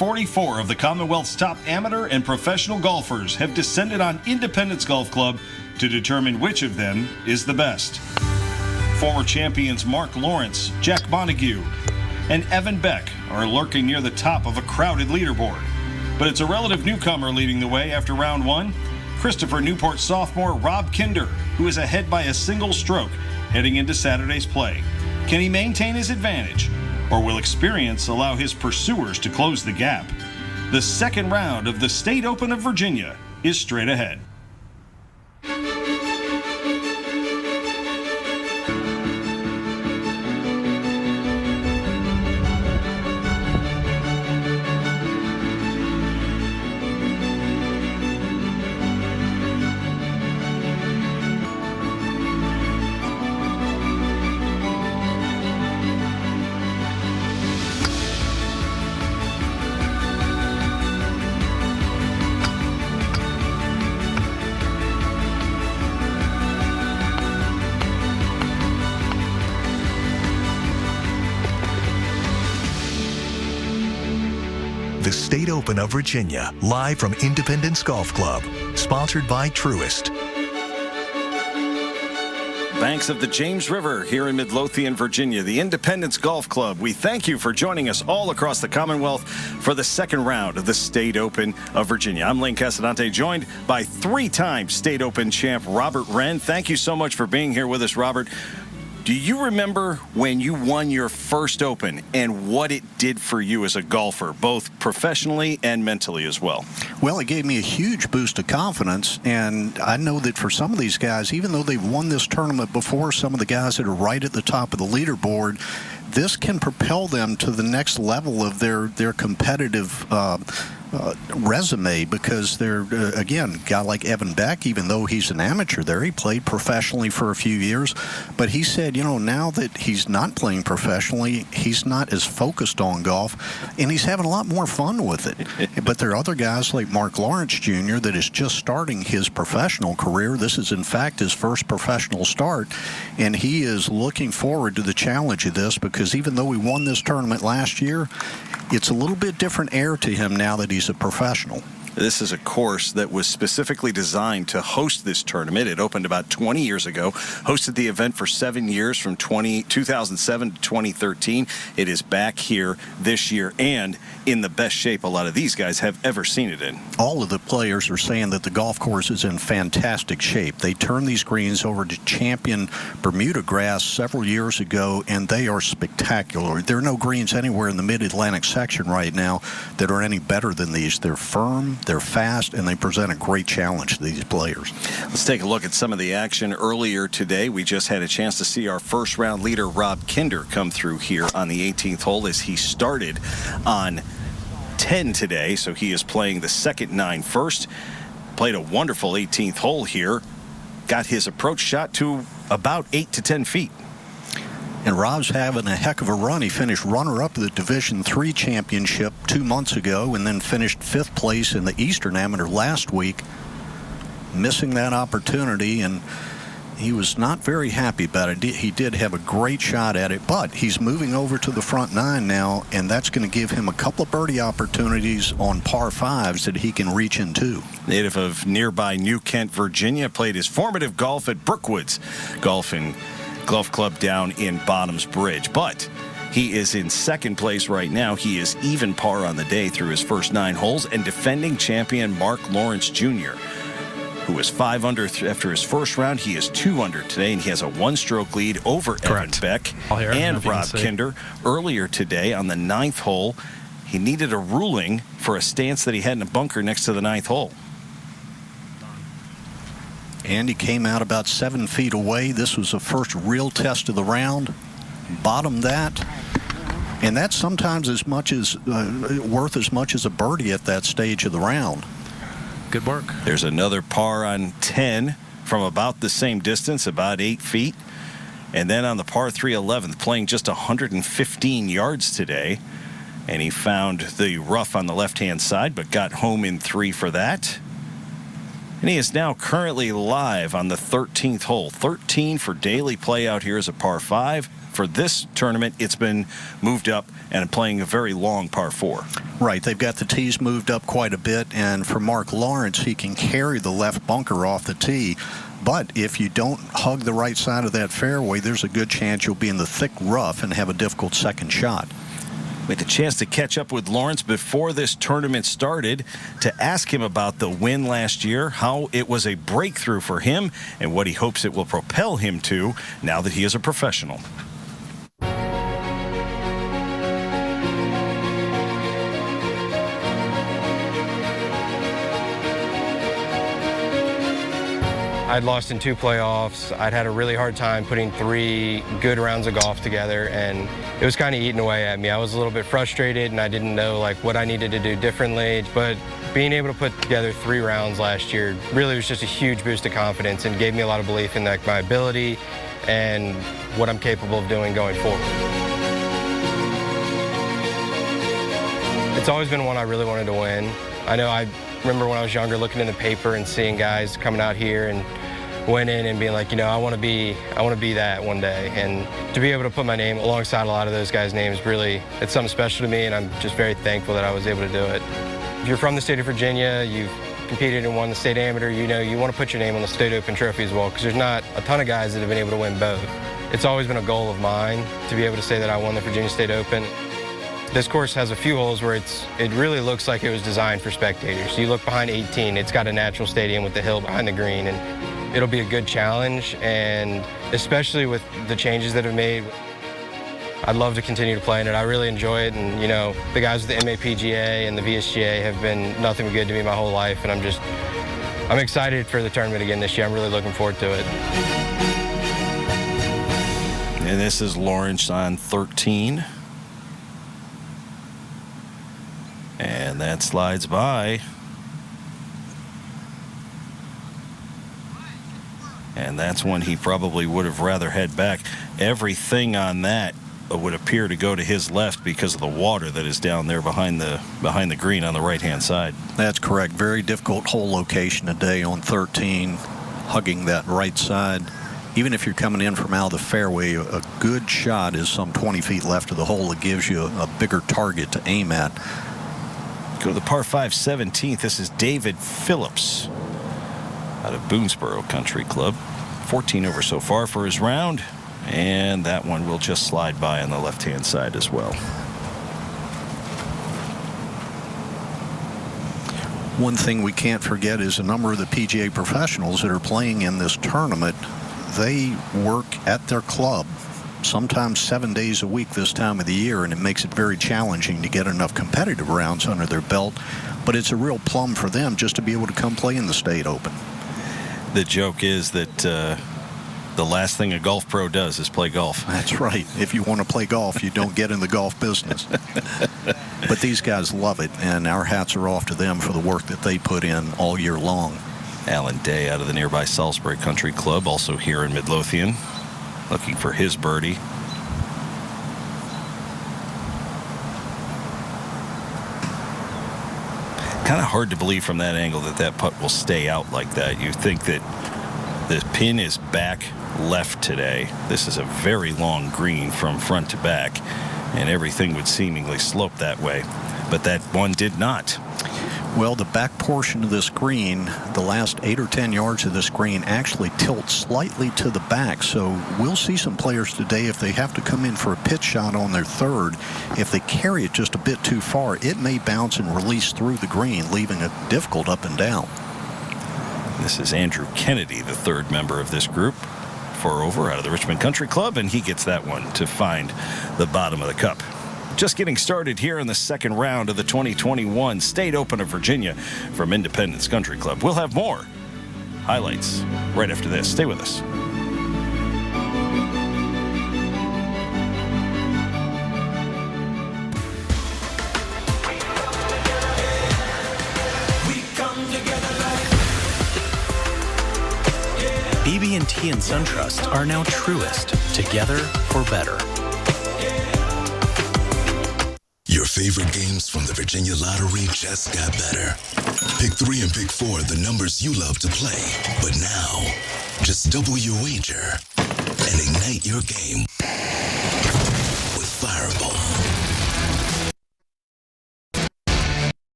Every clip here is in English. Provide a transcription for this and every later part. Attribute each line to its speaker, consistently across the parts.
Speaker 1: 44 of the Commonwealth's top amateur and professional golfers have descended on Independence Golf Club to determine which of them is the best. Former champions Mark Lawrence, Jack Montague, and Evan Beck are lurking near the top of a crowded leaderboard. But it's a relative newcomer leading the way after round one, Christopher Newport sophomore Rob Kinder, who is ahead by a single stroke heading into Saturday's play. Can he maintain his advantage, or will experience allow his pursuers to close the gap? The second round of the State Open of Virginia is straight ahead.
Speaker 2: The State Open of Virginia, live from Independence Golf Club, sponsored by Truist.
Speaker 1: Banks of the James River here in Midlothian, Virginia, the Independence Golf Club. We thank you for joining us all across the Commonwealth for the second round of the State Open of Virginia. I'm Lane Casadante, joined by three-time State Open champ Robert Wren. Thank you so much for being here with us, Robert. Do you remember when you won your first Open and what it did for you as a golfer, both professionally and mentally as well?
Speaker 3: Well, it gave me a huge boost of confidence, and I know that for some of these guys, even though they've won this tournament before, some of the guys that are right at the top of the leaderboard, this can propel them to the next level of their competitive resume, because they're, again, a guy like Evan Beck, even though he's an amateur there, he played professionally for a few years, but he said, you know, now that he's not playing professionally, he's not as focused on golf, and he's having a lot more fun with it. But there are other guys like Mark Lawrence Jr. that is just starting his professional career. This is, in fact, his first professional start, and he is looking forward to the challenge of this, because even though we won this tournament last year, it's a little bit different air to him now that he's a professional.
Speaker 1: This is a course that was specifically designed to host this tournament. It opened about 20 years ago, hosted the event for 7 years from 2007 to 2013. It is back here this year and in the best shape a lot of these guys have ever seen it in.
Speaker 3: All of the players are saying that the golf course is in fantastic shape. They turned these greens over to champion Bermuda grass several years ago, and they are spectacular. There are no greens anywhere in the mid-Atlantic section right now that are any better than these. They're firm, they're fast, and they present a great challenge to these players.
Speaker 1: Let's take a look at some of the action earlier today. We just had a chance to see our first round leader, Rob Kinder, come through here on the 18th hole as he started on 10 today. So he is playing the second 9 first. Played a wonderful 18th hole here. Got his approach shot to about 8 to 10 feet.
Speaker 3: And Rob's having a heck of a run. He finished runner-up of the Division III championship 2 months ago, and then finished 5th place in the Eastern Amateur last week, missing that opportunity, and he was not very happy about it. He did have a great shot at it, but he's moving over to the front 9 now, and that's going to give him a couple of birdie opportunities on par 5s that he can reach into.
Speaker 1: Native of nearby New Kent, Virginia, played his formative golf at Brookwoods Golf Club down in Bottoms Bridge, but he is in second place right now. He is even par on the day through his first 9 holes, and defending champion Mark Lawrence Jr., who was 5 under after his first round. He is 2 under today, and he has a 1-stroke lead over Evan Beck and Rob Kinder. Earlier today on the 9th hole, he needed a ruling for a stance that he had in a bunker next to the 9th hole.
Speaker 3: And he came out about 7 feet away. This was the first real test of the round. Bottomed that. And that's sometimes as much as worth as much as a birdie at that stage of the round.
Speaker 4: Good work.
Speaker 1: There's another par on 10 from about the same distance, about 8 feet. And then on the par 3 11th, playing just 115 yards today. And he found the rough on the left-hand side, but got home in 3 for that. And he is now currently live on the 13th hole. 13 for daily play out here as a par 5. for this tournament, it's been moved up and playing a very long par 4.
Speaker 3: Right, they've got the tees moved up quite a bit, and for Mark Lawrence, he can carry the left bunker off the tee. But if you don't hug the right side of that fairway, there's a good chance you'll be in the thick rough and have a difficult second shot.
Speaker 1: We had a chance to catch up with Lawrence before this tournament started to ask him about the win last year, how it was a breakthrough for him, and what he hopes it will propel him to now that he is a professional.
Speaker 4: I'd lost in 2 playoffs. I'd had a really hard time putting 3 good rounds of golf together, and it was kind of eating away at me. I was a little bit frustrated, and I didn't know what I needed to do differently. But being able to put together 3 rounds last year really was just a huge boost of confidence and gave me a lot of belief in my ability and what I'm capable of doing going forward. It's always been one I really wanted to win. I know I remember when I was younger looking in the paper and seeing guys coming out here and winning and being like, I want to be that one day. And to be able to put my name alongside a lot of those guys' names, really, it's something special to me, and I'm just very thankful that I was able to do it. If you're from the state of Virginia, you've competed and won the state amateur, you want to put your name on the state open trophy as well, because there's not a ton of guys that have been able to win both. It's always been a goal of mine to be able to say that I won the Virginia State Open. This course has a few holes where it really looks like it was designed for spectators. You look behind 18, it's got a natural stadium with the hill behind the green, and it'll be a good challenge, and especially with the changes that have made, I'd love to continue to play in it. I really enjoy it, and the guys with the MAPGA and the VSGA have been nothing but good to me my whole life, and I'm excited for the tournament again this year. I'm really looking forward to it.
Speaker 1: And this is Lawrence on 13. And that slides by. And that's one he probably would have rather had back. Everything on that would appear to go to his left because of the water that is down there behind the green on the right-hand side.
Speaker 3: That's correct. Very difficult hole location today on 13, hugging that right side. Even if you're coming in from out of the fairway, a good shot is some 20 feet left of the hole. It gives you a bigger target to aim at.
Speaker 1: Go to the par 5 17th. This is David Phillips out of Boonesboro Country Club. 14 over so far for his round, and that one will just slide by on the left-hand side as well.
Speaker 3: One thing we can't forget is a number of the PGA professionals that are playing in this tournament, they work at their club sometimes 7 days a week this time of the year, and it makes it very challenging to get enough competitive rounds under their belt. But it's a real plum for them just to be able to come play in the State Open.
Speaker 1: The joke is that the last thing a golf pro does is play golf.
Speaker 3: That's right. If you want to play golf, you don't get in the golf business. But these guys love it, and our hats are off to them for the work that they put in all year long.
Speaker 1: Alan Day out of the nearby Salisbury Country Club, also here in Midlothian, looking for his birdie. Kind of hard to believe from that angle that that putt will stay out like that. You think that the pin is back left today. This is a very long green from front to back, and everything would seemingly slope that way. But that one did not.
Speaker 3: Well, the back portion of this green, the last 8 or 10 yards of this green actually tilts slightly to the back. So we'll see some players today, if they have to come in for a pitch shot on their third, if they carry it just a bit too far, it may bounce and release through the green, leaving it difficult up and down.
Speaker 1: This is Andrew Kennedy, the third member of this group, 4 over out of the Richmond Country Club, and he gets that one to find the bottom of the cup. Just getting started here in the second round of the 2021 State Open of Virginia from Independence Country Club. We'll have more highlights right after this. Stay with us.
Speaker 5: BB&T and SunTrust are now Truist, together for better.
Speaker 6: Your favorite games from the Virginia Lottery just got better. Pick 3 and pick 4, the numbers you love to play. But now, just double your wager and ignite your game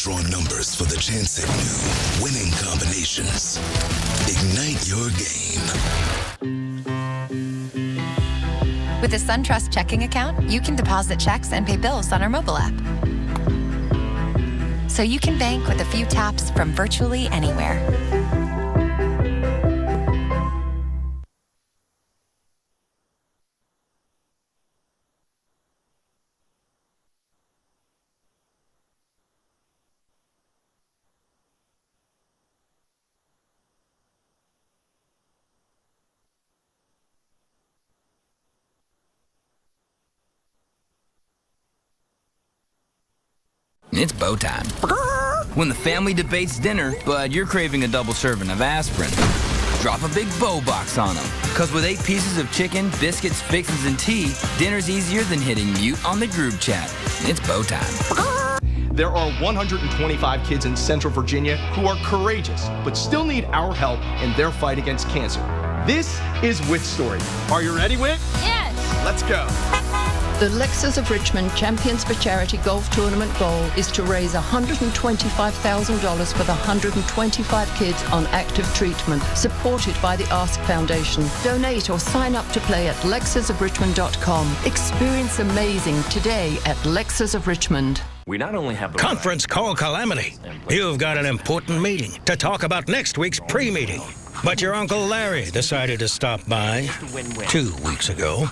Speaker 6: draw numbers for the chance at new, winning combinations. Ignite your game.
Speaker 7: With a SunTrust checking account, you can deposit checks and pay bills on our mobile app. So you can bank with a few taps from virtually anywhere.
Speaker 8: It's bow time. When the family debates dinner, but you're craving a double serving of aspirin. Drop a big bow box on them. Because with 8 pieces of chicken, biscuits, fixins, and tea, dinner's easier than hitting mute on the group chat. It's bow time.
Speaker 9: There are 125 kids in Central Virginia who are courageous, but still need our help in their fight against cancer. This is Whit's story. Are you ready, Whit?
Speaker 10: Yes.
Speaker 9: Let's go.
Speaker 10: The Lexus of Richmond Champions for Charity Golf Tournament goal is to raise $125,000 for the 125 kids on active treatment, supported by the Ask Foundation. Donate or sign up to play at lexusofrichmond.com. Experience amazing today at Lexus of Richmond.
Speaker 11: We not only have the
Speaker 12: Conference call calamity. You've got an important meeting to talk about next week's pre-meeting. But your Uncle Larry decided to stop by 2 weeks ago.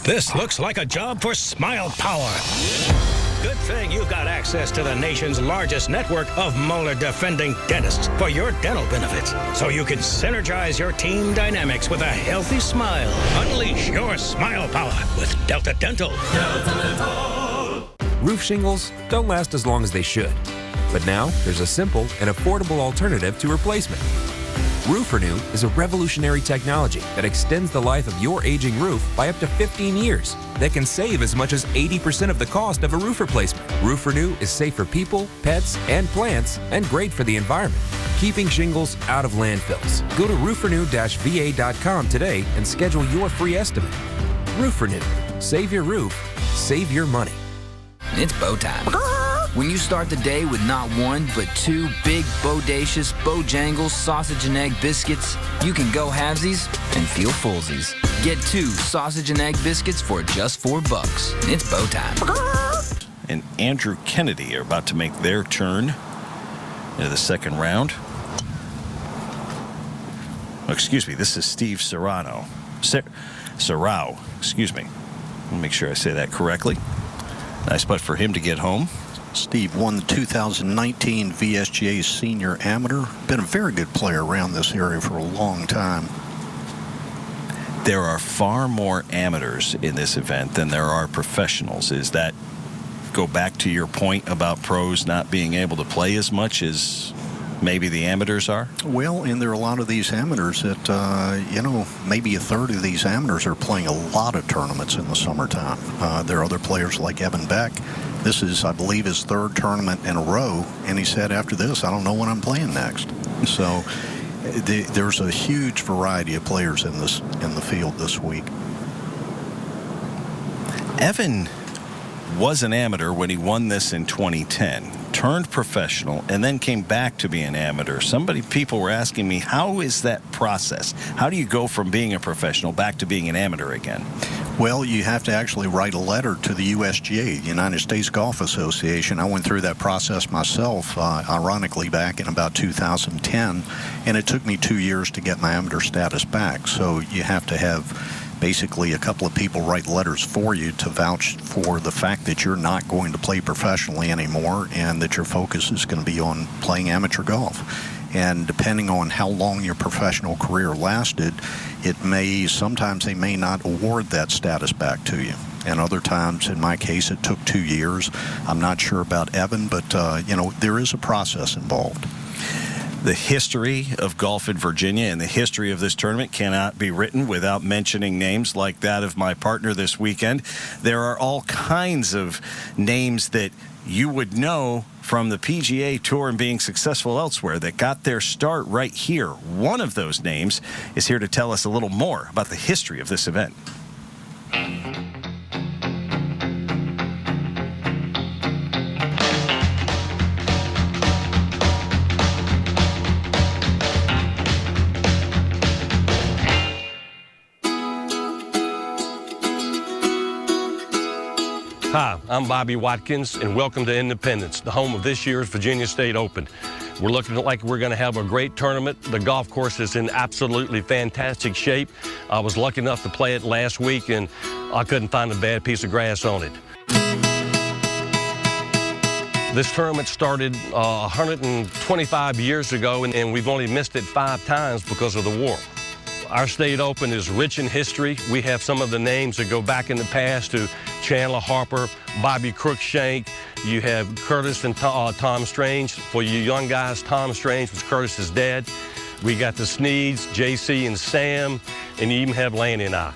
Speaker 12: This looks like a job for Smile Power. Good thing you've got access to the nation's largest network of molar-defending dentists for your dental benefits, so you can synergize your team dynamics with a healthy smile. Unleash your Smile Power with Delta Dental. Delta Dental.
Speaker 13: Roof shingles don't last as long as they should. But now, there's a simple and affordable alternative to replacement. Roof Renew is a revolutionary technology that extends the life of your aging roof by up to 15 years. That can save as much as 80% of the cost of a roof replacement. Roof Renew is safe for people, pets, and plants, and great for the environment, keeping shingles out of landfills. Go to roofrenew-va.com today and schedule your free estimate. Roof Renew. Save your roof. Save your money.
Speaker 8: It's bow time. When you start the day with not one, but 2 big, bodacious, Bojangles sausage and egg biscuits, you can go halvesies and feel fullsies. Get 2 sausage and egg biscuits for just $4. It's bow time.
Speaker 1: And Andrew Kennedy are about to make their turn into the second round. Oh, excuse me, this is Steve Serrano. Serrao, excuse me. Let me make sure I say that correctly. Nice putt for him to get home.
Speaker 3: Steve won the 2019 VSGA Senior Amateur. Been a very good player around this area for a long time.
Speaker 1: There are far more amateurs in this event than there are professionals. Is that go back to your point about pros not being able to play as much as maybe the amateurs are?
Speaker 3: Well, and there are a lot of these amateurs that, maybe a third of these amateurs are playing a lot of tournaments in the summertime. There are other players like Beck. This is, I believe, his 3rd tournament in a row, and he said after this, I don't know when I'm playing next. So there's a huge variety of players in the field this week.
Speaker 1: Evan was an amateur when he won this in 2010, turned professional, and then came back to be an amateur. People were asking me, how is that process? How do you go from being a professional back to being an amateur again?
Speaker 3: Well, you have to actually write a letter to the USGA, the United States Golf Association. I went through that process myself, ironically, back in about 2010, and it took me 2 years to get my amateur status back. So you have to have basically a couple of people write letters for you to vouch for the fact that you're not going to play professionally anymore and that your focus is going to be on playing amateur golf. And depending on how long your professional career lasted, sometimes they may not award that status back to you. And other times, in my case, it took 2 years. I'm not sure about Evan, but, there is a process involved.
Speaker 1: The history of golf in Virginia and the history of this tournament cannot be written without mentioning names like that of my partner this weekend. There are all kinds of names that you would know from the PGA Tour and being successful elsewhere that got their start right here. One of those names is here to tell us a little more about the history of this event.
Speaker 11: Hi, I'm Bobby Watkins, and welcome to Independence, the home of this year's Virginia State Open. We're looking like we're going to have a great tournament. The golf course is in absolutely fantastic shape. I was lucky enough to play it last week, and I couldn't find a bad piece of grass on it. This tournament started 125 years ago, and we've only missed it 5 times because of the war. Our state open is rich in history. We have some of the names that go back in the past to Chandler Harper, Bobby Crookshank. You have Curtis and Tom Strange. For you young guys, Tom Strange was Curtis's dad. We got the Sneeds, JC and Sam, and you even have Lanny and I.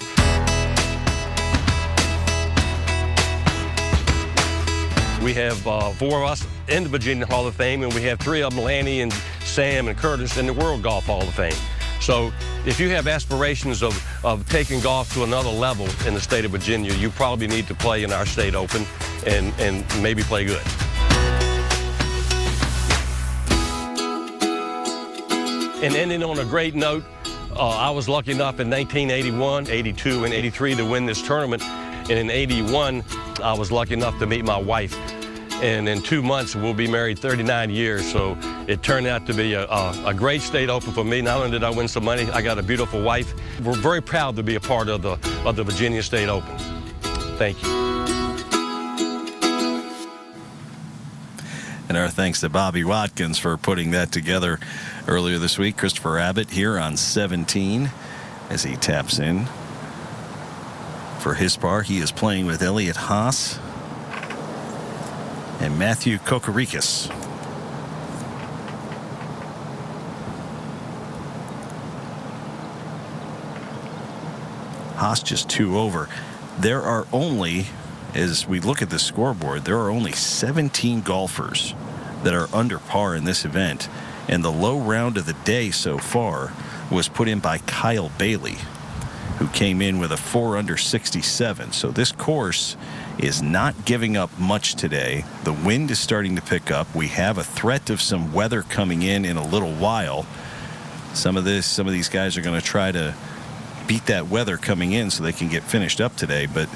Speaker 11: We have 4 of us in the Virginia Hall of Fame, and we have 3 of them, Lanny and Sam and Curtis, in the World Golf Hall of Fame. So if you have aspirations of taking golf to another level in the state of Virginia, you probably need to play in our state open and maybe play good. And ending on a great note, I was lucky enough in 1981, 82, and 83 to win this tournament. And in 81, I was lucky enough to meet my wife. And in 2 months, we'll be married 39 years. So it turned out to be a great state open for me. Not only did I win some money, I got a beautiful wife. We're very proud to be a part of the Virginia State Open. Thank you.
Speaker 14: And our thanks to Bobby Watkins for putting that together earlier this week. Christopher Abbott here on 17 as he taps in. For his part, he is playing with Elliott Haas and Matthew Kokorikis. Haas just 2 over. There are only, as we look at the scoreboard, there are only 17 golfers that are under par in this event. And the low round of the day so far was put in by Kyle Bailey, who came in with a 4 under 67. So this course is not giving up much today. The wind is starting to pick up. We have a threat of some weather coming in a little while. Some of these guys are going to try to beat that weather coming in so they can get finished up today. But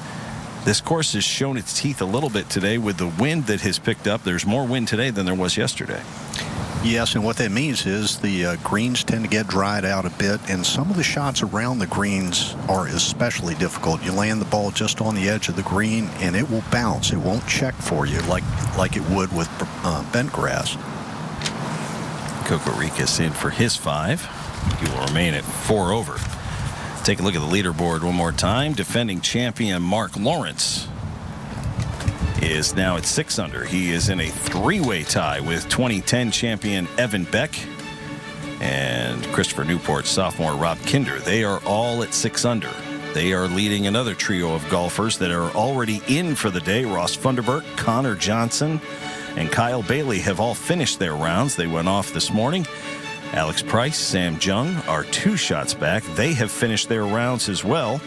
Speaker 14: this course has shown its teeth a little bit today with the wind that has picked up. There's more wind today than there was yesterday.
Speaker 3: Yes, and what that means is the greens tend to get dried out a bit, and some of the shots around the greens are especially difficult. You land the ball just on the edge of the green, and it will bounce. It won't check for you like it would with bent grass.
Speaker 14: Kokorikis in for his 5. He will remain at 4 over. Take a look at the leaderboard one more time. Defending champion Mark Lawrence is now at 6 under. He is in a 3-way tie with 2010 champion Evan Beck and Christopher Newport's sophomore Rob Kinder. They are all at 6 under. They are leading another trio of golfers that are already in for the day. Ross Funderburk, Connor Johnson, and Kyle Bailey have all finished their rounds. They went off this morning. Alex Price, Sam Jung are 2 shots back. They have finished their rounds as well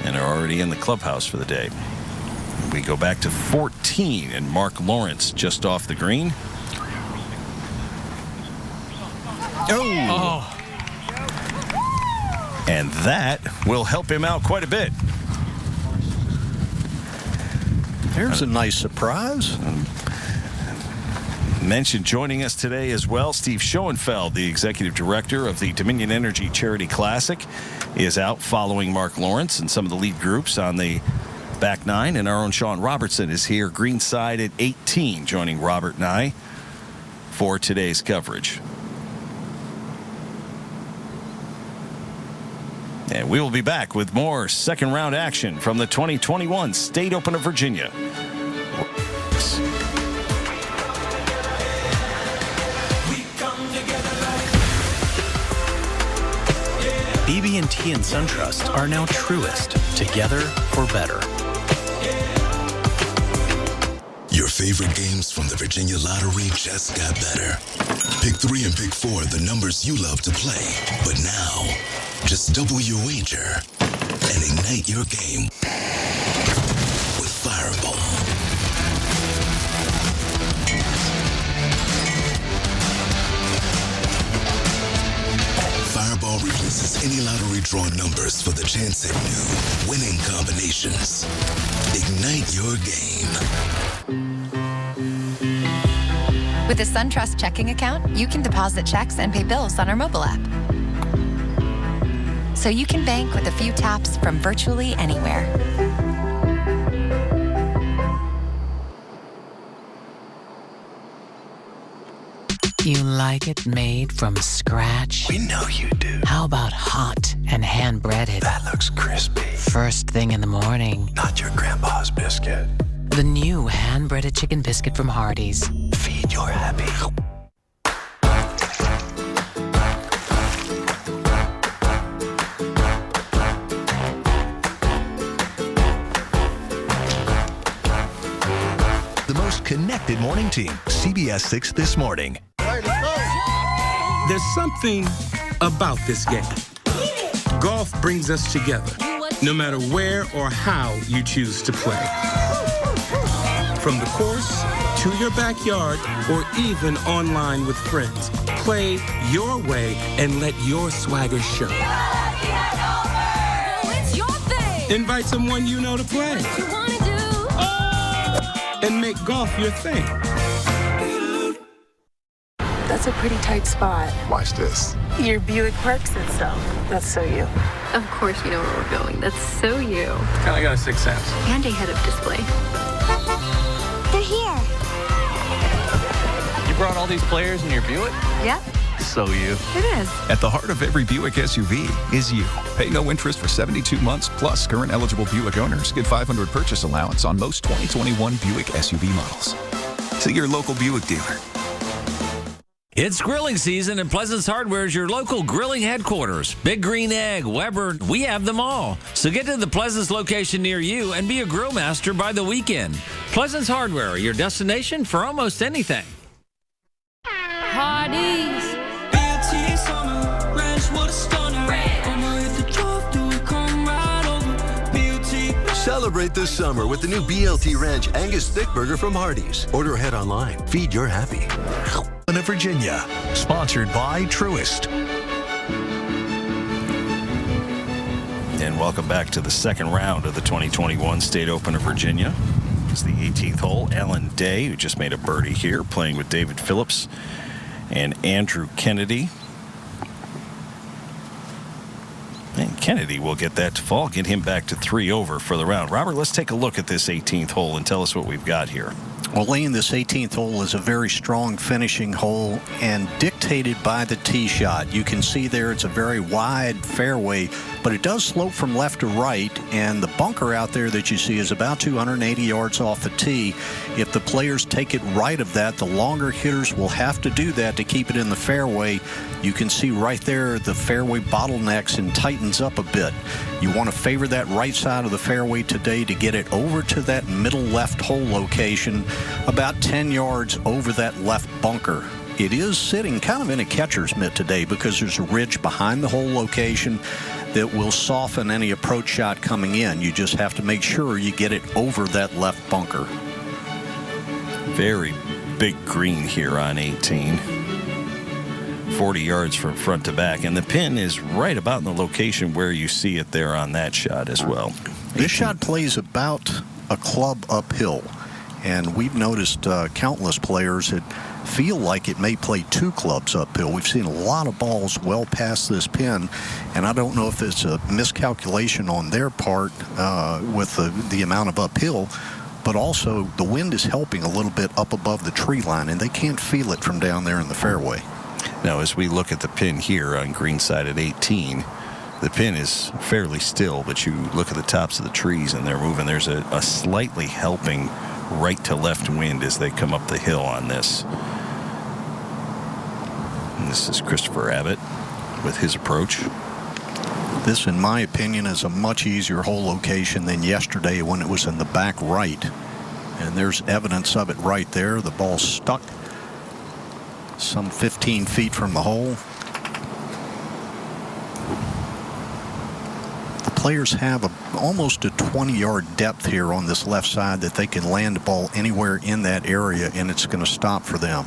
Speaker 14: and are already in the clubhouse for the day. We go back to 14 and Mark Lawrence just off the green. Oh. And that will help him out quite a bit.
Speaker 3: There's a nice surprise.
Speaker 14: Mentioned joining us today as well, Steve Schoenfeld, the executive director of the Dominion Energy Charity Classic, is out following Mark Lawrence and some of the lead groups on the back 9, and our own Sean Robertson is here greenside at 18, joining Robert and I for today's coverage. And we will be back with more second round action from the 2021 State Open of Virginia.
Speaker 5: BB&T and SunTrust are now truest, together for better.
Speaker 6: Your favorite games from the Virginia Lottery just got better. Pick 3 and pick 4 the numbers you love to play. But now, just double your wager and ignite your game with Fireball. Fireball replaces any lottery draw numbers for the chance at new, winning combinations. Ignite your game.
Speaker 7: With a SunTrust checking account, you can deposit checks and pay bills on our mobile app. So you can bank with a few taps from virtually anywhere.
Speaker 15: You like it made from scratch?
Speaker 16: We know you do.
Speaker 15: How about hot and hand-breaded?
Speaker 16: That looks crispy.
Speaker 15: First thing in the morning.
Speaker 16: Not your grandpa's biscuit.
Speaker 15: The new hand-breaded chicken biscuit from Hardee's.
Speaker 16: Feed your happy.
Speaker 2: The most connected morning team, CBS 6 This Morning.
Speaker 17: There's something about this game. Golf brings us together, no matter where or how you choose to play. From the course to your backyard or even online with friends, play your way and let your swagger show.
Speaker 18: It's your thing.
Speaker 17: Invite someone you know to play.
Speaker 18: You wanna do?
Speaker 17: And make golf your thing.
Speaker 19: That's a pretty tight spot.
Speaker 16: Watch this.
Speaker 19: Your Buick parks itself. That's so you.
Speaker 20: Of course you know where we're going. That's so you.
Speaker 17: Kinda got a sixth sense.
Speaker 20: And a head-up display.
Speaker 18: They're here.
Speaker 21: You brought all these players in your Buick?
Speaker 20: Yep.
Speaker 21: So you.
Speaker 20: It is.
Speaker 22: At the heart of every Buick SUV is you. Pay no interest for 72 months, plus current eligible Buick owners get $500 purchase allowance on most 2021 Buick SUV models. See your local Buick dealer.
Speaker 23: It's grilling season, and Pleasance Hardware is your local grilling headquarters. Big Green Egg, Weber, we have them all. So get to the Pleasance location near you and be a grill master by the weekend. Pleasance Hardware, your destination for almost anything.
Speaker 18: Hardee's.
Speaker 16: Celebrate this summer with the new BLT Ranch Angus Thick Burger from Hardee's. Order ahead online. Feed your happy.
Speaker 2: In Virginia, sponsored by Truist.
Speaker 14: And welcome back to the second round of the 2021 State Open of Virginia. It's the 18th hole. Alan Day, who just made a birdie here, playing with David Phillips and Andrew Kennedy. And Kennedy will get that to fall, get him back to 3 over for the round. Robert, let's take a look at this 18th hole and tell us what we've got here.
Speaker 3: Well, Lane, this 18th hole is a very strong finishing hole and dictated by the tee shot. You can see there it's a very wide fairway, but it does slope from left to right, and the bunker out there that you see is about 280 yards off the tee. If the players take it right of that, the longer hitters will have to do that to keep it in the fairway. You can see right there the fairway bottlenecks and tightens up a bit. You want to favor that right side of the fairway today to get it over to that middle left hole location, about 10 yards over that left bunker. It is sitting kind of in a catcher's mitt today because there's a ridge behind the hole location that will soften any approach shot coming in. You just have to make sure you get it over that left bunker.
Speaker 14: Very big green here on 18. 40 yards from front to back, and the pin is right about in the location where you see it there on that shot as well.
Speaker 3: This shot plays about a club uphill, and we've noticed countless players that feel like it may play 2 clubs uphill. We've seen a lot of balls well past this pin, and I don't know if it's a miscalculation on their part with the amount of uphill, but also the wind is helping a little bit up above the tree line, and they can't feel it from down there in the fairway.
Speaker 14: Now, as we look at the pin here on green side at 18, the pin is fairly still, but you look at the tops of the trees and they're moving. There's a slightly helping right to left wind as they come up the hill on this. And this is Christopher Abbott with his approach.
Speaker 3: This, in my opinion, is a much easier hole location than yesterday when it was in the back right. And there's evidence of it right there. The ball stuck some 15 feet from the hole. The players have almost a 20-yard depth here on this left side that they can land the ball anywhere in that area, and it's going to stop for them.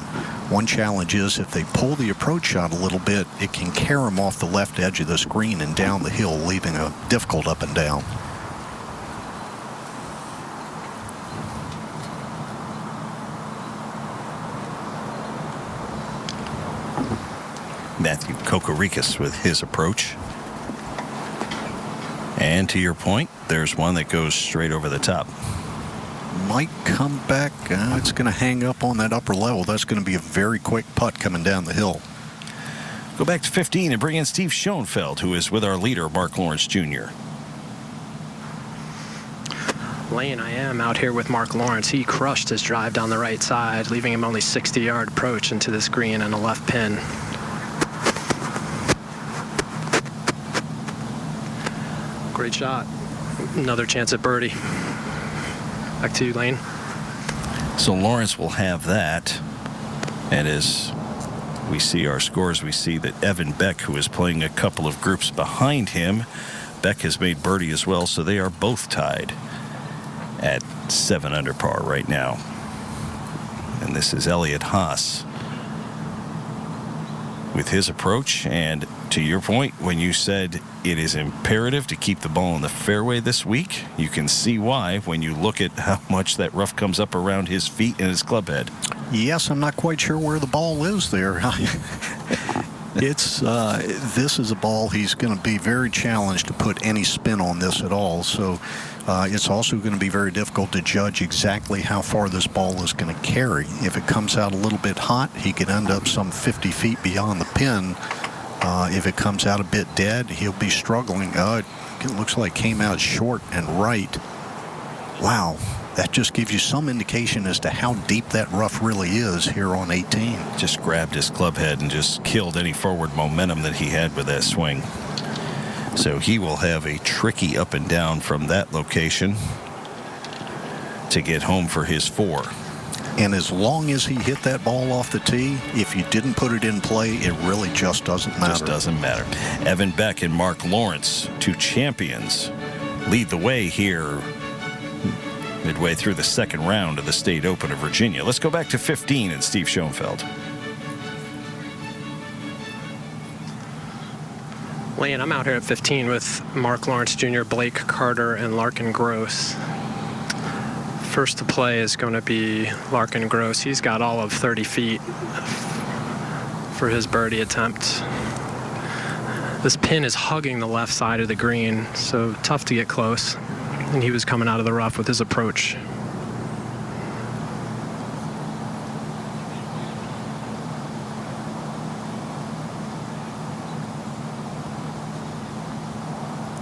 Speaker 3: One challenge is if they pull the approach shot a little bit, it can carry them off the left edge of the screen and down the hill, leaving a difficult up and down.
Speaker 14: Matthew Kokorikis with his approach. And to your point, there's one that goes straight over the top.
Speaker 3: Might come back. It's going to hang up on that upper level. That's going to be a very quick putt coming down the hill.
Speaker 14: Go back to 15 and bring in Steve Schoenfeld, who is with our leader, Mark Lawrence Jr.
Speaker 4: Lane, I am out here with Mark Lawrence. He crushed his drive down the right side, leaving him only 60-yard approach into this green and a left pin. Great shot. Another chance at birdie. Back to you, Lane.
Speaker 14: So Lawrence will have that. And as we see our scores, we see that Evan Beck, who is playing a couple of groups behind him, Beck has made birdie as well, so they are both tied at 7 under par right now. And this is Elliott Haas with his approach. And to your point, when you said it is imperative to keep the ball in the fairway this week, you can see why when you look at how much that rough comes up around his feet and his club head.
Speaker 3: Yes, I'm not quite sure where the ball is there. This is a ball he's going to be very challenged to put any spin on this at all. So it's also going to be very difficult to judge exactly how far this ball is going to carry. If it comes out a little bit hot, he could end up some 50 feet beyond the pin. If it comes out a bit dead, he'll be struggling. It looks like it came out short and right. Wow. That just gives you some indication as to how deep that rough really is here on 18.
Speaker 14: Just grabbed his club head and just killed any forward momentum that he had with that swing. So he will have a tricky up and down from that location to get home for his 4.
Speaker 3: And as long as he hit that ball off the tee, if you didn't put it in play, it really just doesn't matter.
Speaker 14: Just doesn't matter. Evan Beck and Mark Lawrence, 2 champions, lead the way here midway through the second round of the State Open of Virginia. Let's go back to 15 and Steve Schoenfeld.
Speaker 4: Lane, I'm out here at 15 with Mark Lawrence Jr., Blake Carter, and Larkin Gross. First to play is going to be Larkin Gross. He's got all of 30 feet for his birdie attempt. This pin is hugging the left side of the green, so tough to get close. And he was coming out of the rough with his approach.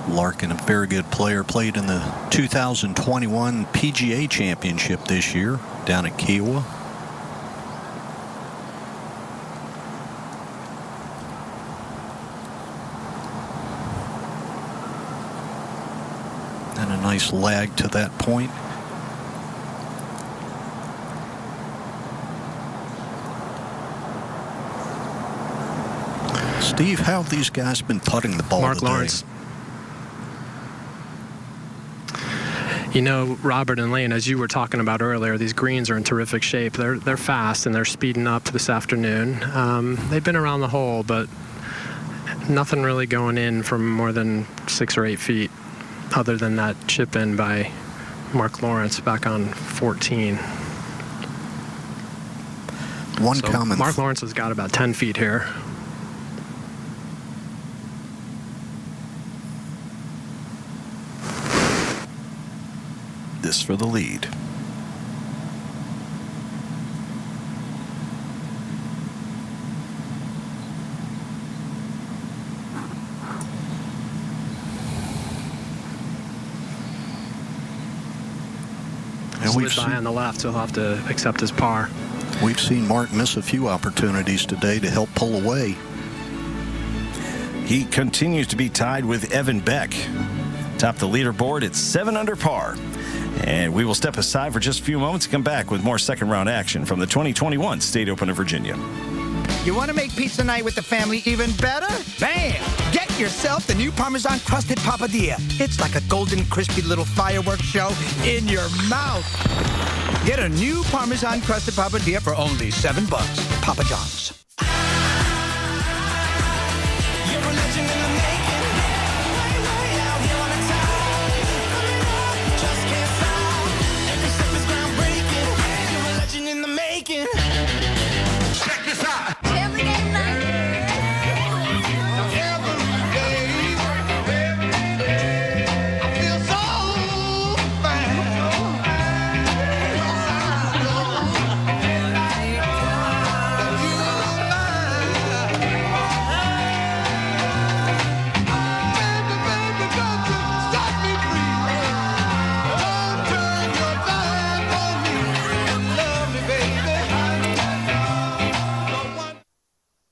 Speaker 3: Larkin, a very good player, played in the 2021 PGA Championship this year down at Kiowa. And a nice lag to that point. Steve, how have these guys been putting the ball
Speaker 4: Mark
Speaker 3: today?
Speaker 4: Lawrence. You know, Robert and Lane, as you were talking about earlier, these greens are in terrific shape. They're fast and they're speeding up this afternoon. They've been around the hole, but nothing really going in from more than 6 or 8 feet, other than that chip in by Mark Lawrence back on 14. Mark Lawrence has got about 10 feet here.
Speaker 14: This for the lead.
Speaker 4: Slid by on the left, so he'll have to accept his par.
Speaker 3: We've seen Mark miss a few opportunities today to help pull away.
Speaker 14: He continues to be tied with Evan Beck. Top the leaderboard at 7 under par. And we will step aside for just a few moments and come back with more second round action from the 2021 State Open of Virginia.
Speaker 9: You want to make pizza night with the family even better? Bam! Get Get yourself the new Parmesan crusted papadilla. It's like a golden, crispy little fireworks show in your mouth. Get a new Parmesan crusted papadilla for only $7. Papa John's.
Speaker 18: Check this out. Every day night. I feel so fine.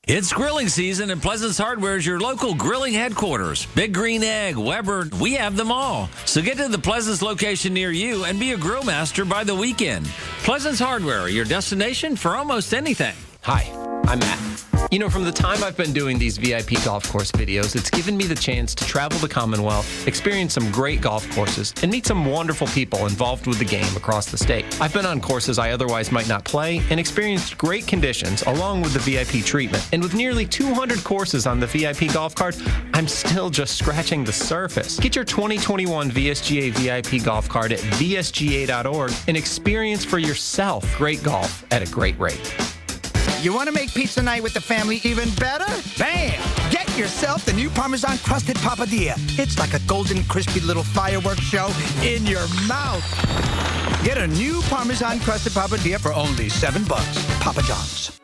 Speaker 23: It's grilling season, and Pleasance Hardware is your local grilling headquarters. Big Green Egg, Weber, we have them all. So get to the Pleasance location near you and be a grill master by the weekend. Pleasance Hardware, your destination for almost anything.
Speaker 10: Hi, I'm Matt. You know, from the time I've been doing these VIP golf course videos, it's given me the chance to travel the Commonwealth, experience some great golf courses, and meet some wonderful people involved with the game across the state. I've been on courses I otherwise might not play and experienced great conditions along with the VIP treatment. And with nearly 200 courses on the VIP golf card, I'm still just scratching the surface. Get your 2021 VSGA VIP golf card at vsga.org and experience for yourself great golf at a great rate.
Speaker 9: You want to make pizza night with the family even better? Bam! Get yourself the new Parmesan crusted papadilla. It's like a golden, crispy little fireworks show in your mouth. Get a new Parmesan crusted papadilla for only $7. Papa John's.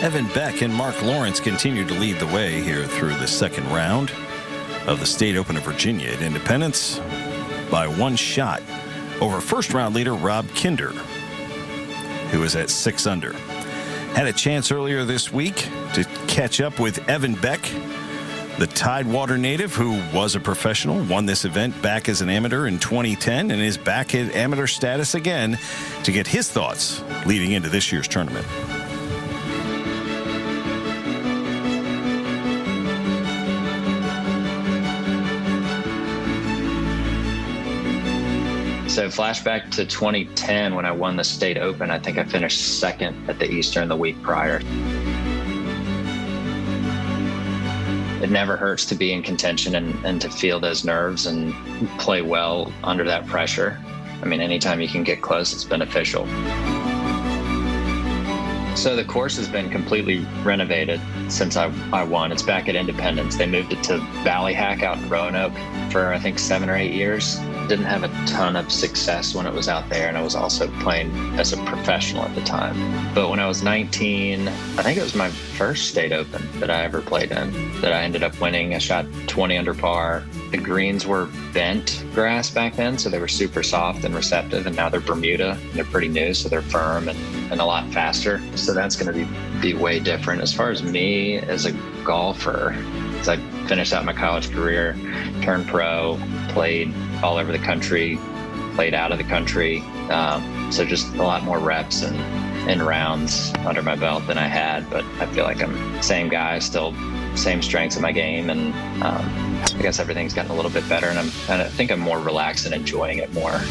Speaker 14: Evan Beck and Mark Lawrence continue to lead the way here through the second round of the State Open of Virginia at Independence by one shot over first-round leader Rob Kinder, who is at 6 under. Had a chance earlier this week to catch up with Evan Beck, the Tidewater native who was a professional, won this event back as an amateur in 2010, and is back at amateur status again to get his thoughts leading into this year's tournament.
Speaker 12: So flashback to 2010 when I won the State Open. I think I finished second at the Eastern the week prior. It never hurts to be in contention and to feel those nerves and play well under that pressure. I mean, anytime you can get close, it's beneficial. So the course has been completely renovated since I won. It's back at Independence. They moved it to Valley Hack out in Roanoke for, I think, 7 or 8 years. Didn't have a ton of success when it was out there, and I was also playing as a professional at the time. But when I was 19, I think it was my first State Open that I ever played in that I ended up winning. I shot 20 under par. The greens were bent grass back then, so they were super soft and receptive, and now they're Bermuda, and they're pretty new, so they're firm and a lot faster. So that's going to be way different. As far as me as a golfer, as I finished out my college career, turned pro, played all over the country, played out of the country. So just a lot more reps and rounds under my belt than I had. But I feel like I'm the same guy, still same strengths in my game. And I guess everything's gotten a little bit better. And I think I'm more relaxed and enjoying it more.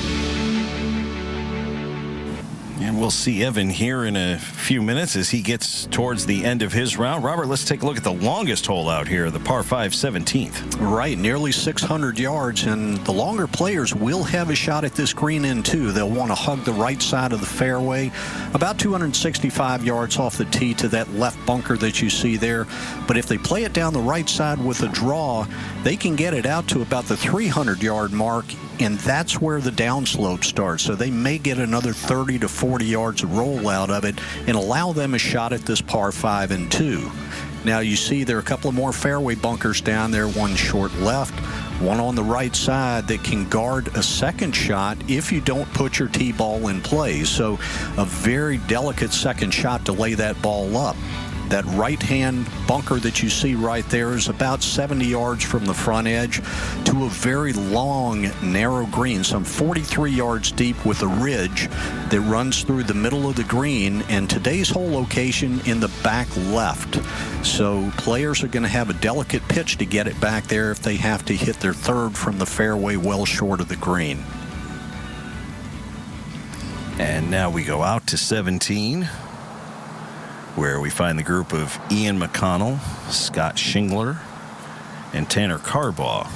Speaker 14: And we'll see Evan here in a few minutes as he gets towards the end of his round. Robert, let's take a look at the longest hole out here, the par 5 17th.
Speaker 3: Right, nearly 600 yards, and the longer players will have a shot at this green end too. They'll want to hug the right side of the fairway, about 265 yards off the tee to that left bunker that you see there. But if they play it down the right side with a draw, they can get it out to about the 300-yard mark, and that's where the downslope starts. So they may get another 30 to 40 yards of roll out of it and allow them a shot at this par 5 and 2. Now you see there are a couple of more fairway bunkers down there, one short left, one on the right side that can guard a second shot if you don't put your tee ball in play. So a very delicate second shot to lay that ball up. That right-hand bunker that you see right there is about 70 yards from the front edge to a very long, narrow green, some 43 yards deep with a ridge that runs through the middle of the green, and today's hole location in the back left. So players are going to have a delicate pitch to get it back there if they have to hit their third from the fairway well short of the green.
Speaker 14: And now we go out to 17, where we find the group of Ian McConnell, Scott Schingler, and Tanner Carbaugh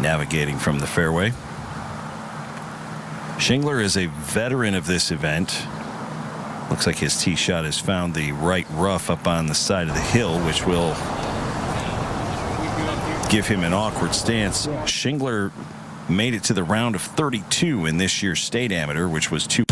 Speaker 14: navigating from the fairway. Schingler is a veteran of this event. Looks like his tee shot has found the right rough up on the side of the hill, which will give him an awkward stance. Schingler made it to the round of 32 in this year's State Amateur, which was two.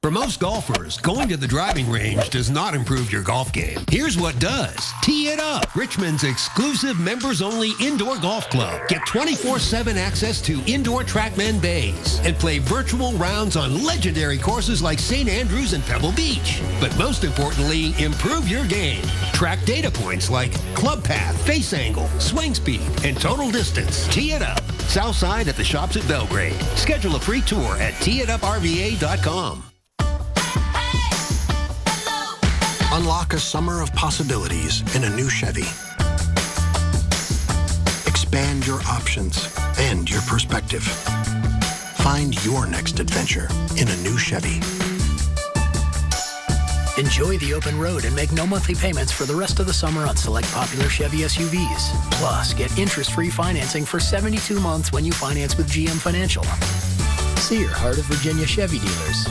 Speaker 1: For most golfers, going to the driving range does not improve your golf game. Here's what does. Tee It Up, Richmond's exclusive members-only indoor golf club. Get 24/7 access to indoor TrackMan bays and play virtual rounds on legendary courses like St. Andrews and Pebble Beach. But most importantly, improve your game. Track data points like club path, face angle, swing speed, and total distance. Tee It Up, Southside at the shops at Belgrade. Schedule a free tour at teeituprva.com.
Speaker 8: Unlock a summer of possibilities in a new Chevy. Expand your options and your perspective. Find your next adventure in a new Chevy.
Speaker 13: Enjoy the open road and make no monthly payments for the rest of the summer on select popular Chevy SUVs. Plus, get interest-free financing for 72 months when you finance with GM Financial. See your Heart of Virginia Chevy dealers.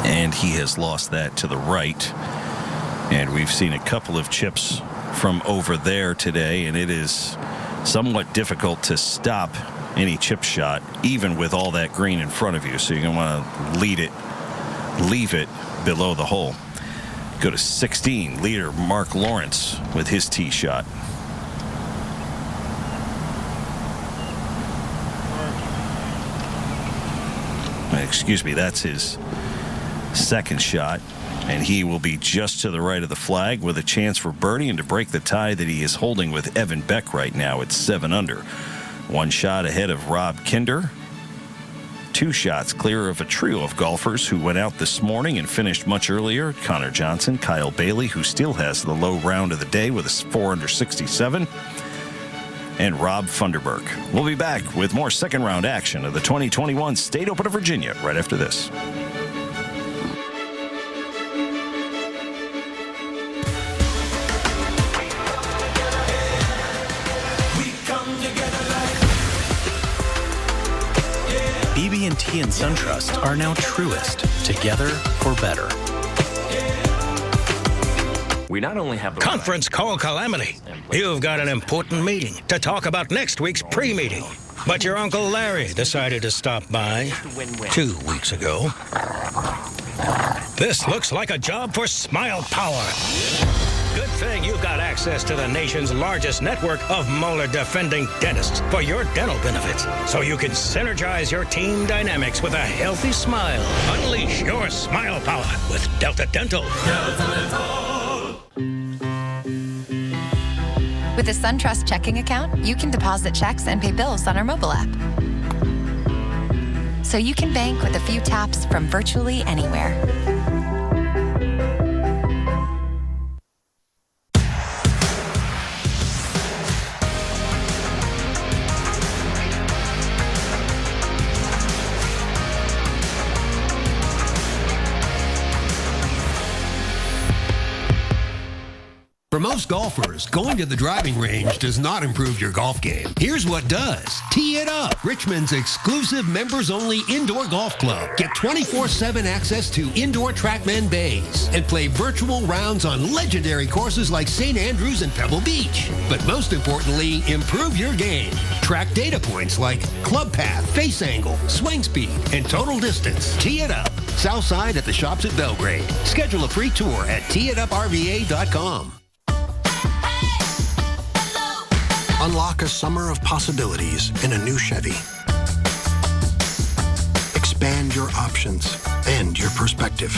Speaker 14: And he has lost that to the right. And we've seen a couple of chips from over there today, and it is somewhat difficult to stop any chip shot, even with all that green in front of you. So you're going to want to leave it below the hole. Go to 16, leader Mark Lawrence with his tee shot. Excuse me, that's his second shot, and he will be just to the right of the flag with a chance for birdie and to break the tie that he is holding with Evan Beck right now at 7 under. One shot ahead of Rob Kinder. 2 shots clear of a trio of golfers who went out this morning and finished much earlier. Connor Johnson, Kyle Bailey, who still has the low round of the day with a 4 under 67. And Rob Funderburk. We'll be back with more second round action of the 2021 State Open of Virginia right after this.
Speaker 5: BB&T and SunTrust are now truest, together for better.
Speaker 24: We not only have the conference call calamity. You've got an important meeting to talk about next week's pre-meeting. But your Uncle Larry decided to stop by 2 weeks ago. This looks like a job for Smile Power. Good thing you've got access to the nation's largest network of molar-defending dentists for your dental benefits, so you can synergize your team dynamics with a healthy smile. Unleash your Smile Power with Delta Dental. Delta Dental.
Speaker 6: With a SunTrust checking account, you can deposit checks and pay bills on our mobile app. So you can bank with a few taps from virtually anywhere.
Speaker 1: For most golfers, going to the driving range does not improve your golf game. Here's what does. Tee It Up, Richmond's exclusive members-only indoor golf club. Get 24/7 access to indoor TrackMan bays and play virtual rounds on legendary courses like St. Andrews and Pebble Beach. But most importantly, improve your game. Track data points like club path, face angle, swing speed, and total distance. Tee It Up, Southside at the shops at Belgrade. Schedule a free tour at teeituprva.com.
Speaker 8: Unlock a summer of possibilities in a new Chevy. Expand your options and your perspective.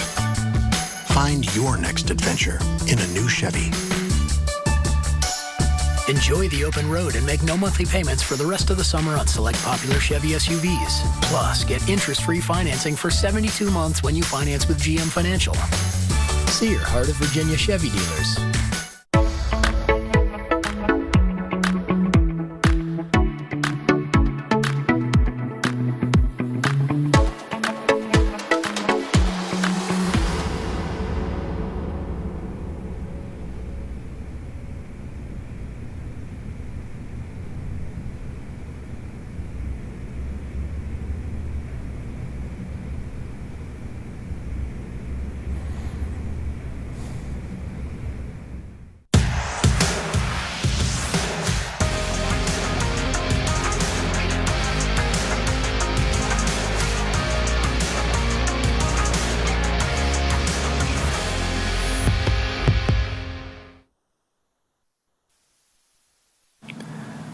Speaker 8: Find your next adventure in a new Chevy.
Speaker 13: Enjoy the open road and make no monthly payments for the rest of the summer on select popular Chevy SUVs. Plus, get interest-free financing for 72 months when you finance with GM Financial. See your Heart of Virginia Chevy dealers.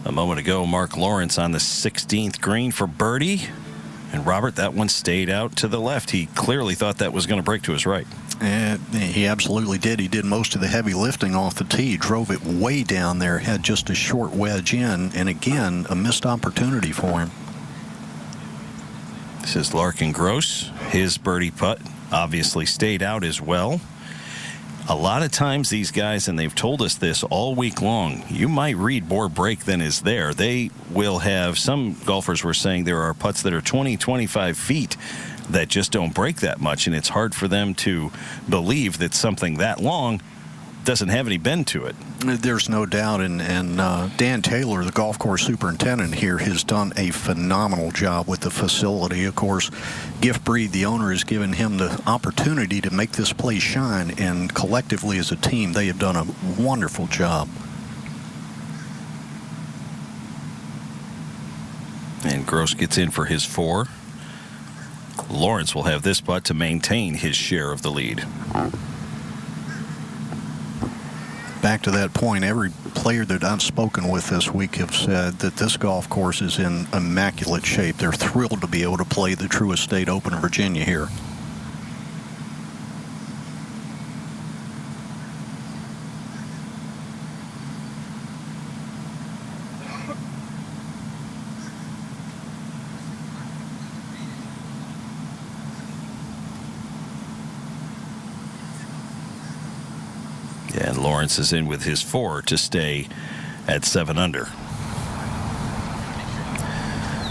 Speaker 14: A moment ago, Mark Lawrence on the 16th green for birdie. And Robert, that one stayed out to the left. He clearly thought that was going to break to his right.
Speaker 3: And he absolutely did. He did most of the heavy lifting off the tee, drove it way down there, had just a short wedge in, and again, a missed opportunity for him.
Speaker 14: This is Larkin Gross. His birdie putt obviously stayed out as well. A lot of times these guys, and they've told us this all week long, you might read more break than is there. They will have, some golfers were saying there are putts that are 20, 25 feet that just don't break that much, and it's hard for them to believe that something that long doesn't have any bend to it.
Speaker 3: There's no doubt, and Dan Taylor, the golf course superintendent here, has done a phenomenal job with the facility. Of course, Gift Breed, the owner, has given him the opportunity to make this place shine, and collectively as a team, they have done a wonderful job.
Speaker 14: And Gross gets in for his 4. Lawrence will have this putt to maintain his share of the lead.
Speaker 3: Back to that point, every player that I've spoken with this week have said that this golf course is in immaculate shape. They're thrilled to be able to play the Truist State Open in Virginia here.
Speaker 14: And Lawrence is in with his 4 to stay at 7 under.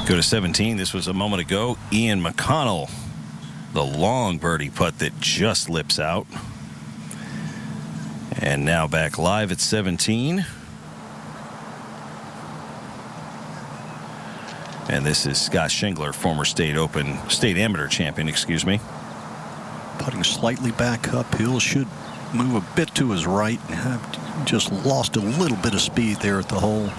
Speaker 14: Go to 17. This was a moment ago. Ian McConnell, the long birdie putt that just lips out. And now back live at 17. And this is Scott Schingler, former state amateur champion, excuse me.
Speaker 3: Putting slightly back uphill, should move a bit to his right. Just lost a little bit of speed there at the hole.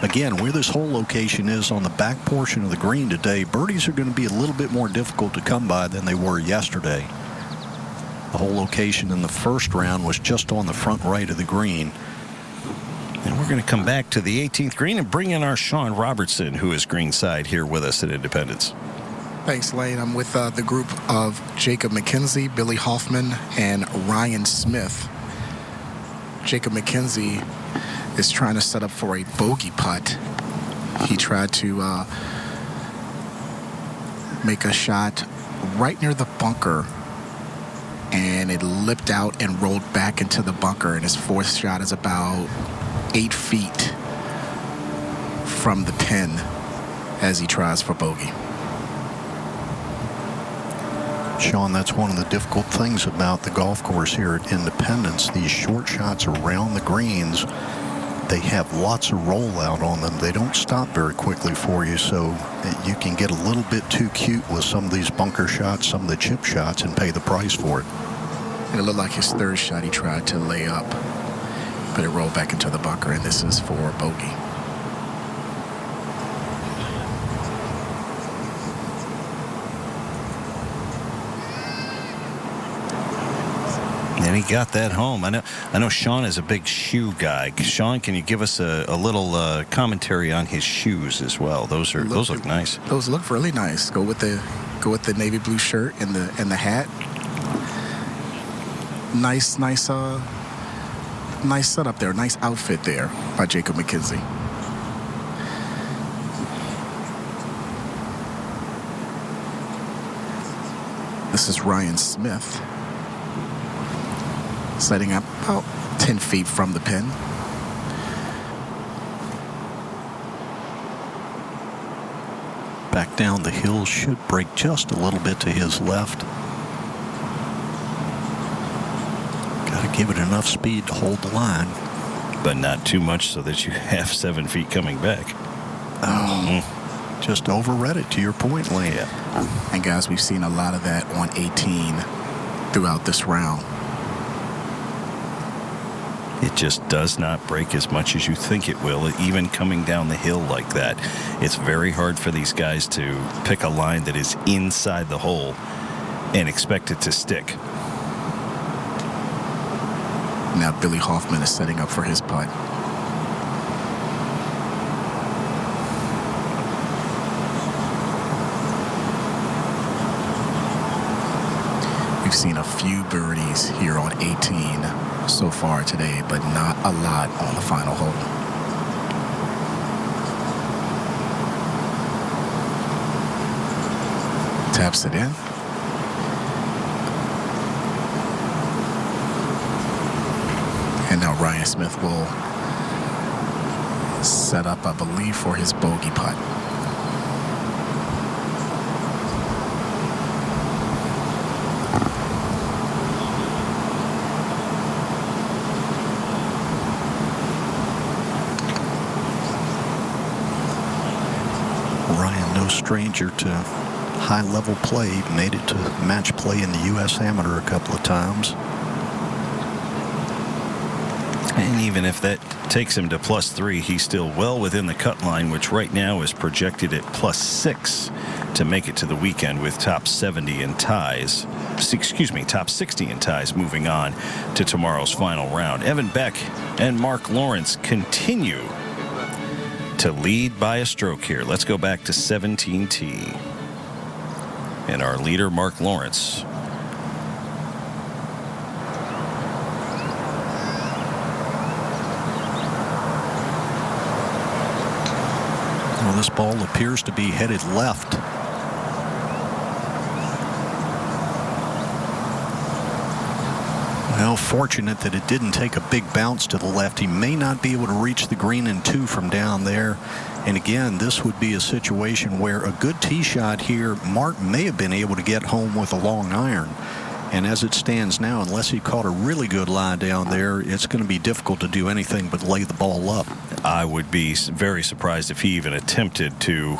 Speaker 3: Again, where this hole location is on the back portion of the green today, birdies are going to be a little bit more difficult to come by than they were yesterday. The hole location in the first round was just on the front right of the green.
Speaker 14: And we're going to come back to the 18th green and bring in our Sean Robertson, who is greenside here with us at Independence.
Speaker 7: Thanks, Lane. I'm with the group of Jacob McKenzie, Billy Hoffman, and Ryan Smith. Jacob McKenzie is trying to set up for a bogey putt. He tried to make a shot right near the bunker, and it lipped out and rolled back into the bunker, and his fourth shot is about 8 feet from the pin as he tries for bogey.
Speaker 3: Sean, that's one of the difficult things about the golf course here at Independence. These short shots around the greens, they have lots of rollout on them. They don't stop very quickly for you, so you can get a little bit too cute with some of these bunker shots, some of the chip shots, and pay the price for it.
Speaker 7: And it looked like his third shot he tried to lay up, but it rolled back into the bunker, and this is for bogey.
Speaker 14: And he got that home. I know Sean is a big shoe guy. Sean, can you give us a little commentary on his shoes as well? Those look nice.
Speaker 7: Those look really nice. Go with the navy blue shirt and the hat. Nice setup there. Nice outfit there by Jacob McKenzie. This is Ryan Smith, setting up about 10 feet from the pin.
Speaker 3: Back down the hill, should break just a little bit to his left. Got to give it enough speed to hold the line.
Speaker 14: But not too much so that you have 7 feet coming back.
Speaker 3: Just overread it, to your point, Lane.
Speaker 14: Yeah.
Speaker 7: And guys, we've seen a lot of that on 18 throughout this round.
Speaker 14: It just does not break as much as you think it will, even coming down the hill like that. It's very hard for these guys to pick a line that is inside the hole and expect it to stick.
Speaker 7: Now Billy Hoffman is setting up for his putt. We've seen a few birdies here on 18 so far today, but not a lot on the final hole. Taps it in. And now Ryan Smith will set up, I believe, for his bogey putt.
Speaker 3: Ryan, no stranger to high-level play. Made it to match play in the U.S. Amateur a couple of times.
Speaker 14: And even if that takes him to +3, he's still well within the cut line, which right now is projected at +6 to make it to the weekend with top 70 in ties. Top 60 in ties moving on to tomorrow's final round. Evan Beck and Mark Lawrence continue to lead by a stroke here. Let's go back to 17T. And our leader, Mark Lawrence.
Speaker 3: Well, this ball appears to be headed left. Well, fortunate that it didn't take a big bounce to the left. He may not be able to reach the green in 2 from down there. And again, this would be a situation where a good tee shot here, Mark may have been able to get home with a long iron. And as it stands now, unless he caught a really good lie down there, it's going to be difficult to do anything but lay the ball up.
Speaker 14: I would be very surprised if he even attempted to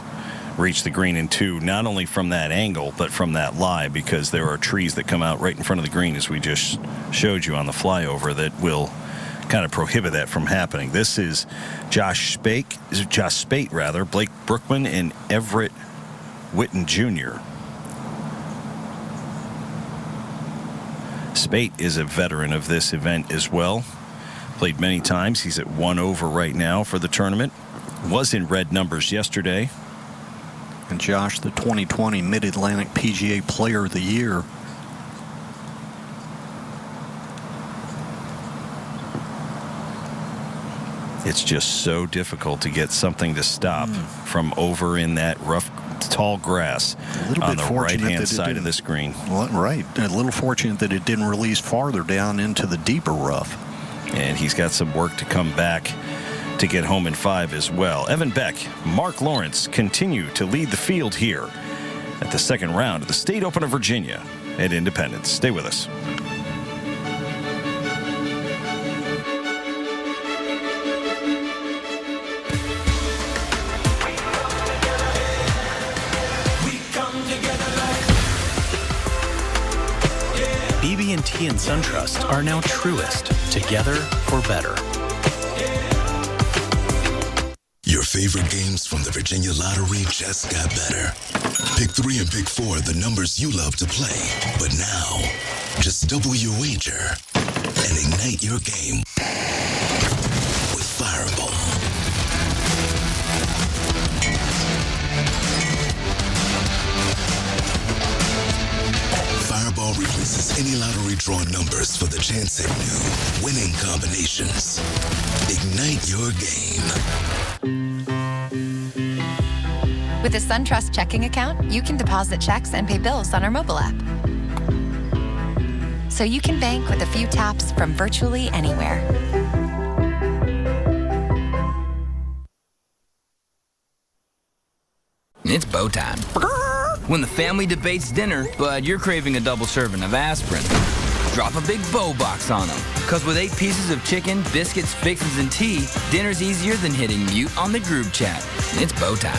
Speaker 14: reach the green in 2, not only from that angle, but from that lie, because there are trees that come out right in front of the green, as we just showed you on the flyover, that will kind of prohibit that from happening. This is Josh Spate, Blake Brookman, and Everett Whitton Jr. Spate is a veteran of this event as well. Played many times. He's at 1 over right now for the tournament. Was in red numbers yesterday.
Speaker 3: And Josh, the 2020 Mid-Atlantic PGA Player of the Year.
Speaker 14: It's just so difficult to get something to stop from over in that rough, tall grass on the right-hand side of the screen.
Speaker 3: Well, right. A little fortunate that it didn't release farther down into the deeper rough.
Speaker 14: And he's got some work to come back to get home in 5 as well. Evan Beck, Mark Lawrence continue to lead the field here at the second round of the State Open of Virginia at Independence. Stay with us.
Speaker 5: BB&T and SunTrust are now truest, together for better.
Speaker 11: Your favorite games from the Virginia Lottery just got better. Pick 3 and pick 4 the numbers you love to play. But now, just double your wager and ignite your game with Fireball. Fireball replaces any lottery draw numbers for the chance at new winning combinations. Ignite your game.
Speaker 6: With a SunTrust checking account, you can deposit checks and pay bills on our mobile app. So you can bank with a few taps from virtually anywhere.
Speaker 15: It's bow time. When the family debates dinner, but you're craving a double serving of aspirin. Drop a big bow box on them. Because with 8 pieces of chicken, biscuits, fixins, and tea, dinner's easier than hitting mute on the group chat. It's bow time.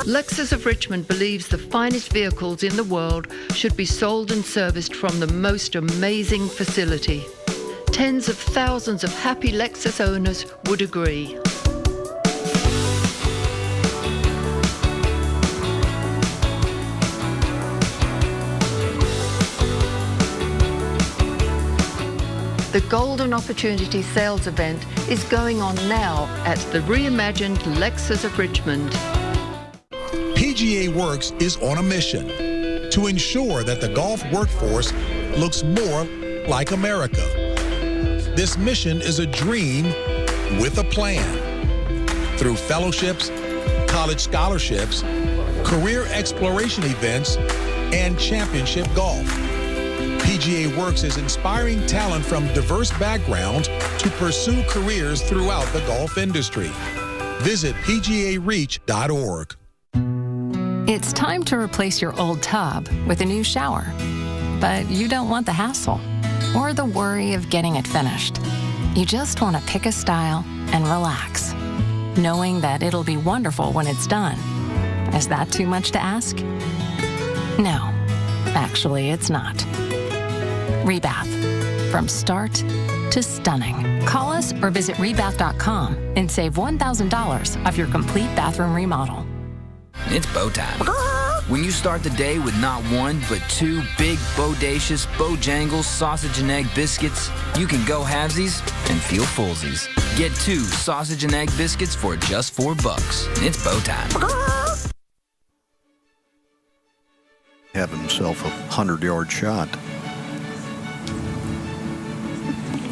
Speaker 17: Lexus of Richmond believes the finest vehicles in the world should be sold and serviced from the most amazing facility. Tens of thousands of happy Lexus owners would agree. The Golden Opportunity Sales Event is going on now at the reimagined Lexus of Richmond.
Speaker 19: PGA Works is on a mission to ensure that the golf workforce looks more like America. This mission is a dream with a plan. Through fellowships, college scholarships, career exploration events, and championship golf. PGA Works is inspiring talent from diverse backgrounds to pursue careers throughout the golf industry. Visit PGAReach.org.
Speaker 25: It's time to replace your old tub with a new shower. But you don't want the hassle or the worry of getting it finished. You just want to pick a style and relax, knowing that it'll be wonderful when it's done. Is that too much to ask? No, actually it's not. Rebath. From start to stunning. Call us or visit rebath.com and save $1,000 off your complete bathroom remodel.
Speaker 15: It's bow time. When you start the day with not 1, but 2 big, bodacious, Bojangles sausage and egg biscuits, you can go halvesies and feel fullsies. Get 2 sausage and egg biscuits for just $4. It's bow time.
Speaker 3: Have himself a 100-yard shot.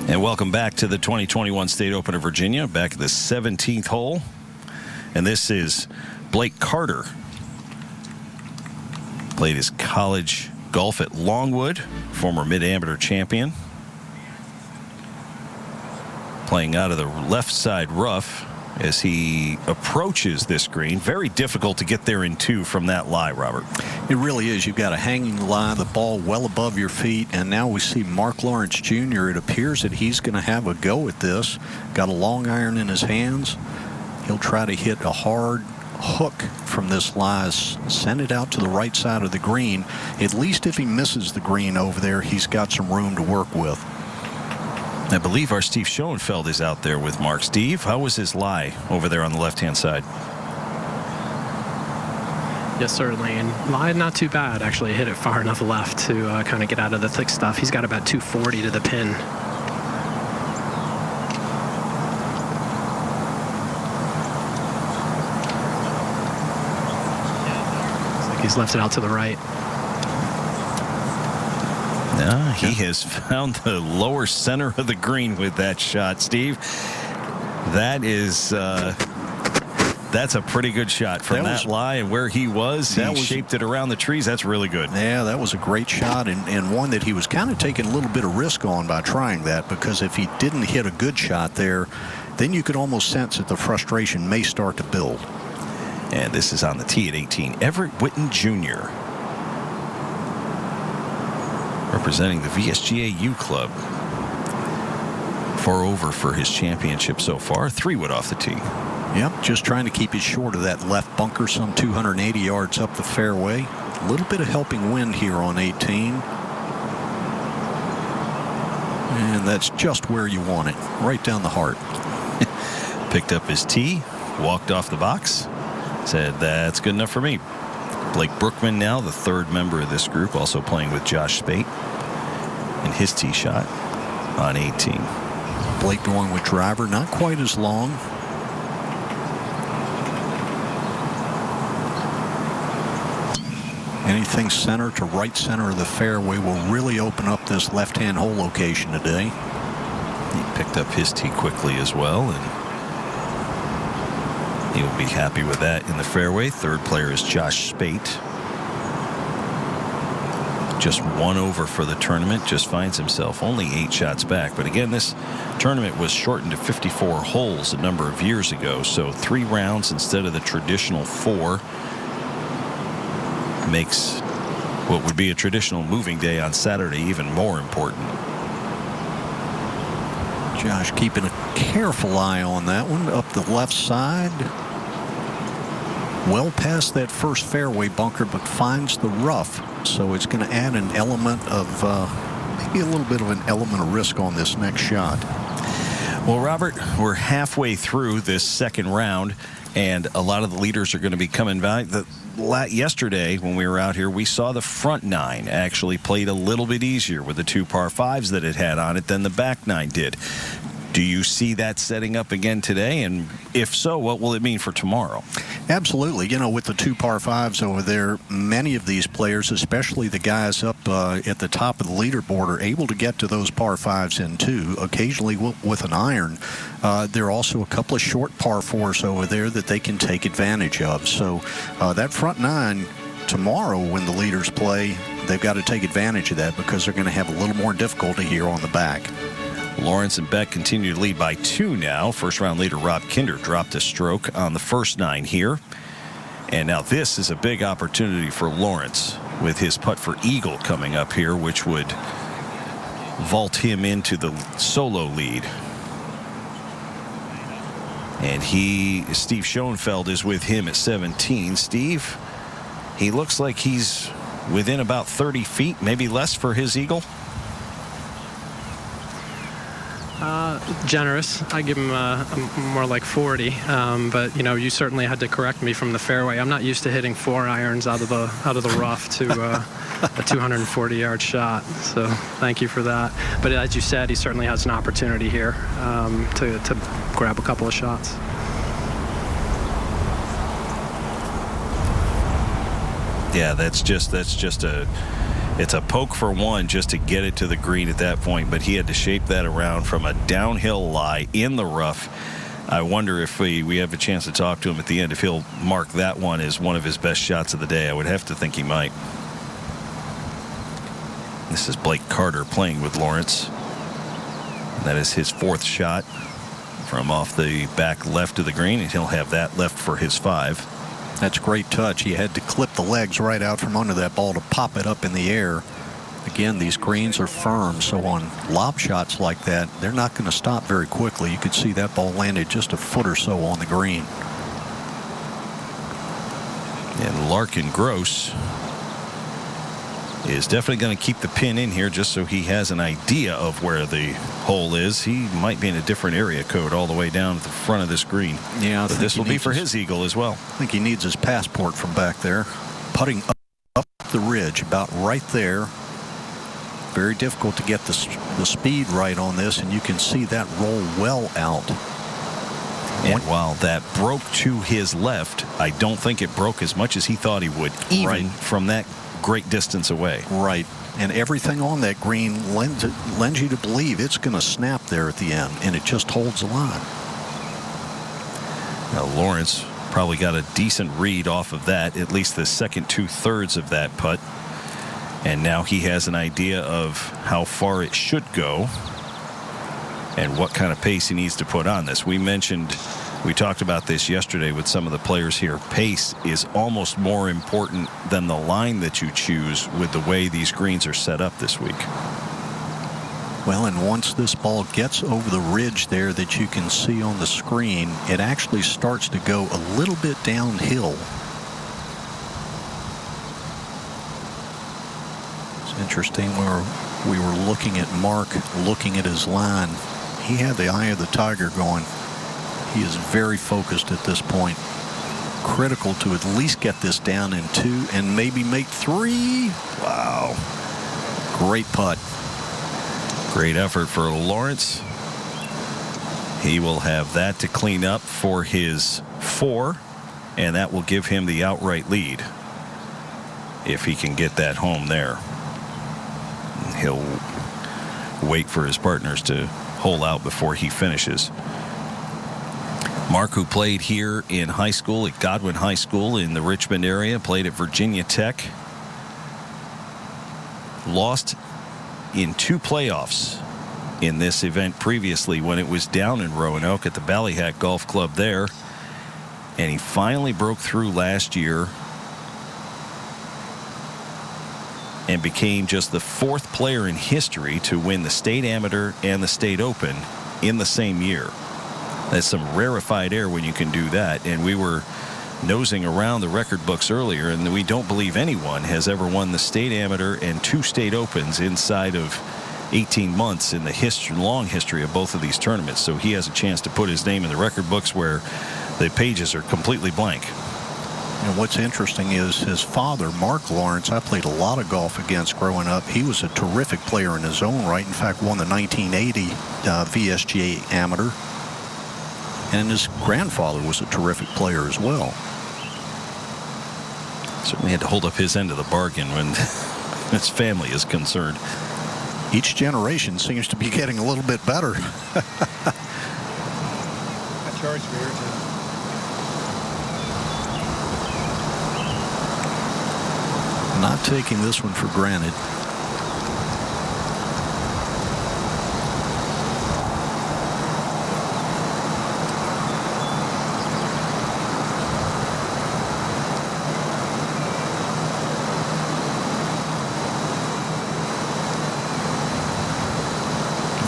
Speaker 14: And welcome back to the 2021 State Open of Virginia, back at the 17th hole. And this is Blake Carter. Played his college golf at Longwood, former mid-amateur champion. Playing out of the left side rough as he approaches this green. Very difficult to get there in 2 from that lie, Robert.
Speaker 3: It really is. You've got a hanging lie, the ball well above your feet, and now we see Mark Lawrence Jr. It appears that he's going to have a go at this. Got a long iron in his hands. He'll try to hit a hard hook from this lie, send it out to the right side of the green. At least if he misses the green over there, he's got some room to work with.
Speaker 14: I believe our Steve Schoenfeld is out there with Mark. Steve, how was his lie over there on the left-hand side?
Speaker 4: Yes, certainly. And lie not too bad. Actually hit it far enough left to kind of get out of the thick stuff. He's got about 240 to the pin. Looks like he's left it out to the right.
Speaker 14: He has found the lower center of the green with that shot, Steve. That is, that's a pretty good shot from that lie, and where he was, he shaped it around the trees. That's really good.
Speaker 3: Yeah, that was a great shot, and one that he was kind of taking a little bit of risk on by trying that, because if he didn't hit a good shot there, then you could almost sense that the frustration may start to build.
Speaker 14: And this is on the tee at 18. Everett Whitton Jr. representing the VSGA U Club. 4 over for his championship so far. 3 wood off the tee.
Speaker 3: Yep, just trying to keep it short of that left bunker, some 280 yards up the fairway. A little bit of helping wind here on 18. And that's just where you want it, right down the heart.
Speaker 14: Picked up his tee, walked off the box, said that's good enough for me. Blake Brookman now, the 3rd member of this group, also playing with Josh Spate. And his tee shot on 18.
Speaker 3: Blake going with driver, not quite as long. Anything center to right center of the fairway will really open up this left-hand hole location today.
Speaker 14: He picked up his tee quickly as well, and he'll be happy with that in the fairway. 3rd player is Josh Spate. Just 1 over for the tournament, just finds himself only 8 shots back. But again, this tournament was shortened to 54 holes a number of years ago, so 3 rounds instead of the traditional 4 makes what would be a traditional moving day on Saturday even more important.
Speaker 3: Josh keeping a careful eye on that one up the left side. Well past that first fairway bunker, but finds the rough. So it's going to add an element of, maybe a little bit of an element of risk on this next shot.
Speaker 14: Well, Robert, we're halfway through this second round, and a lot of the leaders are going to be coming back. Yesterday, when we were out here, we saw the front 9 actually played a little bit easier with the 2 par 5s that it had on it than the back 9 did. Do you see that setting up again today? And if so, what will it mean for tomorrow?
Speaker 3: Absolutely. You know, with the 2 par 5s over there, many of these players, especially the guys up at the top of the leaderboard, are able to get to those par 5s in 2, occasionally with an iron. There are also a couple of short par 4s over there that they can take advantage of. So that front 9 tomorrow, when the leaders play, they've got to take advantage of that, because they're going to have a little more difficulty here on the back.
Speaker 14: Lawrence and Beck continue to lead by 2 now. First round leader Rob Kinder dropped a stroke on the first 9 here. And now this is a big opportunity for Lawrence with his putt for eagle coming up here, which would vault him into the solo lead. And Steve Schoenfeld is with him at 17. Steve, he looks like he's within about 30 feet, maybe less for his eagle.
Speaker 4: Generous. I give him more like 40. But you know, you certainly had to correct me from the fairway. I'm not used to hitting 4 irons out of the rough to a 240-yard shot. So thank you for that. But as you said, he certainly has an opportunity here to grab a couple of shots.
Speaker 14: Yeah, it's a poke for 1 just to get it to the green at that point, but he had to shape that around from a downhill lie in the rough. I wonder if we have a chance to talk to him at the end, if he'll mark that one as one of his best shots of the day. I would have to think he might. This is Blake Carter playing with Lawrence. That is his 4th shot from off the back left of the green, and he'll have that left for his 5.
Speaker 3: That's a great touch. He had to clip the legs right out from under that ball to pop it up in the air. Again, these greens are firm, so on lob shots like that, they're not going to stop very quickly. You could see that ball landed just a foot or so on the green.
Speaker 14: And Larkin Gross is definitely going to keep the pin in here just so he has an idea of where the hole is. He might be in a different area code all the way down at the front of this green.
Speaker 3: Yeah,
Speaker 14: but this will be for his eagle as well.
Speaker 3: I think he needs his passport from back there. Putting up the ridge, about right there. Very difficult to get the speed right on this, and you can see that roll well out.
Speaker 14: And while that broke to his left, I don't think it broke as much as he thought he would, even from that great distance away.
Speaker 3: Right. And everything on that green lends you to believe it's going to snap there at the end, and it just holds the line.
Speaker 14: Now, Lawrence probably got a decent read off of that, at least the second 2/3 of that putt. And now he has an idea of how far it should go and what kind of pace he needs to put on this. We talked about this yesterday with some of the players here. Pace is almost more important than the line that you choose with the way these greens are set up this week.
Speaker 3: Well, and once this ball gets over the ridge there that you can see on the screen, it actually starts to go a little bit downhill. It's interesting where we were looking at Mark, looking at his line. He had the eye of the tiger going. He is very focused at this point. Critical to at least get this down in 2 and maybe make 3. Wow. Great putt.
Speaker 14: Great effort for Lawrence. He will have that to clean up for his 4, and that will give him the outright lead if he can get that home there. He'll wait for his partners to hole out before he finishes. Mark, who played here in high school at Godwin High School in the Richmond area, played at Virginia Tech, lost in 2 playoffs in this event previously when it was down in Roanoke at the Ballyhack Golf Club there, and he finally broke through last year and became just the 4th player in history to win the State Amateur and the State Open in the same year. That's some rarefied air when you can do that. And we were nosing around the record books earlier, and we don't believe anyone has ever won the State Amateur and 2 State Opens inside of 18 months in the long history of both of these tournaments. So he has a chance to put his name in the record books where the pages are completely blank.
Speaker 3: And what's interesting is his father, Mark Lawrence, I played a lot of golf against growing up. He was a terrific player in his own right. In fact, won the 1980 VSGA Amateur. And his grandfather was a terrific player as well.
Speaker 14: Certainly had to hold up his end of the bargain when his family is concerned.
Speaker 3: Each generation seems to be getting a little bit better.
Speaker 2: I charge for here too.
Speaker 3: Not taking this one for granted.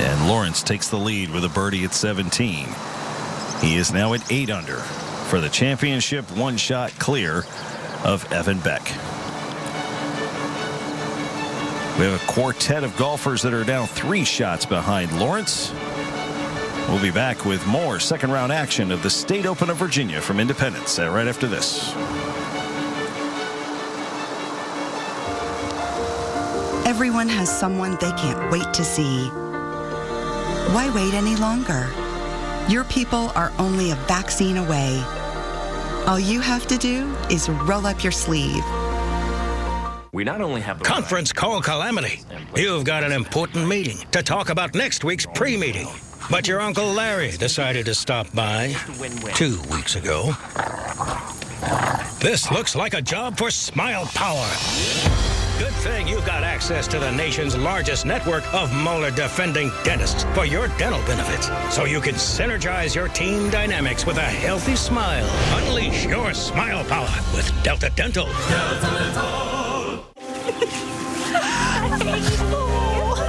Speaker 14: And Lawrence takes the lead with a birdie at 17. He is now at 8 under for the championship, 1 shot clear of Evan Beck. We have a quartet of golfers that are now 3 shots behind Lawrence. We'll be back with more second round action of the State Open of Virginia from Independence right after this.
Speaker 16: Everyone has someone they can't wait to see. Why wait any longer? Your people are only a vaccine away. All you have to do is roll up your sleeve.
Speaker 24: We not only have conference call calamity. You've got an important meeting to talk about next week's pre-meeting. But your Uncle Larry decided to stop by 2 weeks ago. This looks like a job for Smile Power. Good thing you've got access to the nation's largest network of molar defending dentists for your dental benefits, so you can synergize your team dynamics with a healthy smile. Unleash your Smile Power with Delta Dental.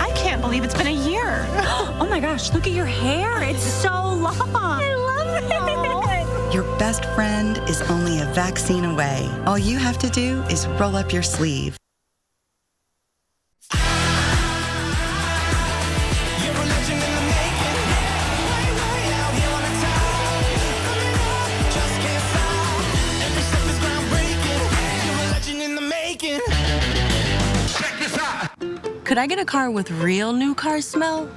Speaker 20: I can't believe it's been a year. Oh my gosh, look at your hair. It's so long. I love it.
Speaker 16: Your best friend is only a vaccine away. All you have to do is roll up your sleeve.
Speaker 20: Could I get a car with real new car smell?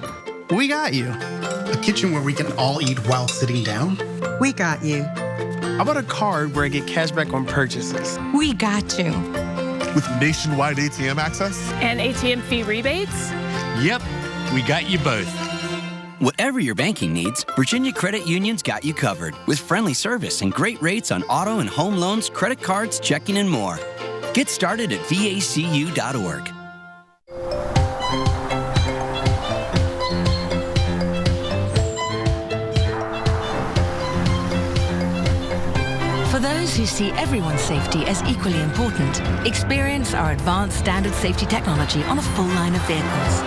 Speaker 21: We got you. A kitchen where we can all eat while sitting down.
Speaker 22: We got you.
Speaker 21: How about a card where I get cash back on purchases?
Speaker 20: We got you.
Speaker 26: With nationwide ATM access?
Speaker 27: And ATM fee rebates?
Speaker 26: Yep, we got you both.
Speaker 2: Whatever your banking needs, Virginia Credit Union's got you covered with friendly service and great rates on auto and home loans, credit cards, checking, and more. Get started at vacu.org.
Speaker 9: For those who see everyone's safety as equally important, experience our advanced standard safety technology on a full line of vehicles.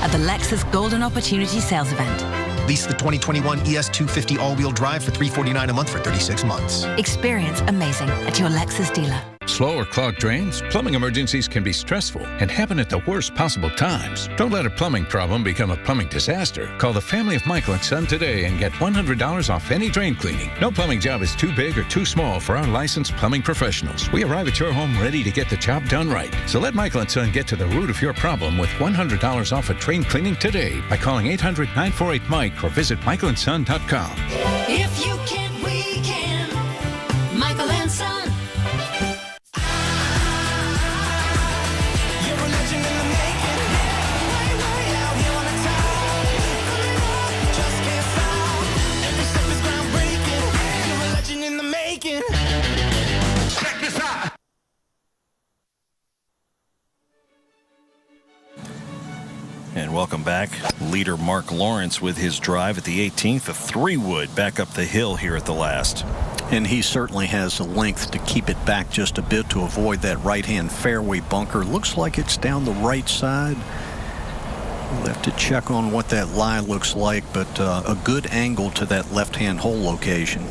Speaker 9: At the Lexus Golden Opportunity Sales Event.
Speaker 10: Lease the 2021 ES250 all-wheel drive for $349 a month for 36 months.
Speaker 9: Experience amazing at your Lexus dealer.
Speaker 18: Slow or clogged drains? Plumbing emergencies can be stressful and happen at the worst possible times. Don't let a plumbing problem become a plumbing disaster. Call the family of Michael & Son today and get $100 off any drain cleaning. No plumbing job is too big or too small for our licensed plumbing professionals. We arrive at your home ready to get the job done right. So let Michael & Son get to the root of your problem with $100 off a drain cleaning today by calling 800-948-MIKE or visit michaelandson.com.
Speaker 9: If you can, we can. Michael & Son.
Speaker 14: And welcome back. Leader Mark Lawrence with his drive at the 18th. A 3-wood back up the hill here at the last.
Speaker 3: And he certainly has the length to keep it back just a bit to avoid that right-hand fairway bunker. Looks like it's down the right side. We'll have to check on what that lie looks like, but a good angle to that left-hand hole location.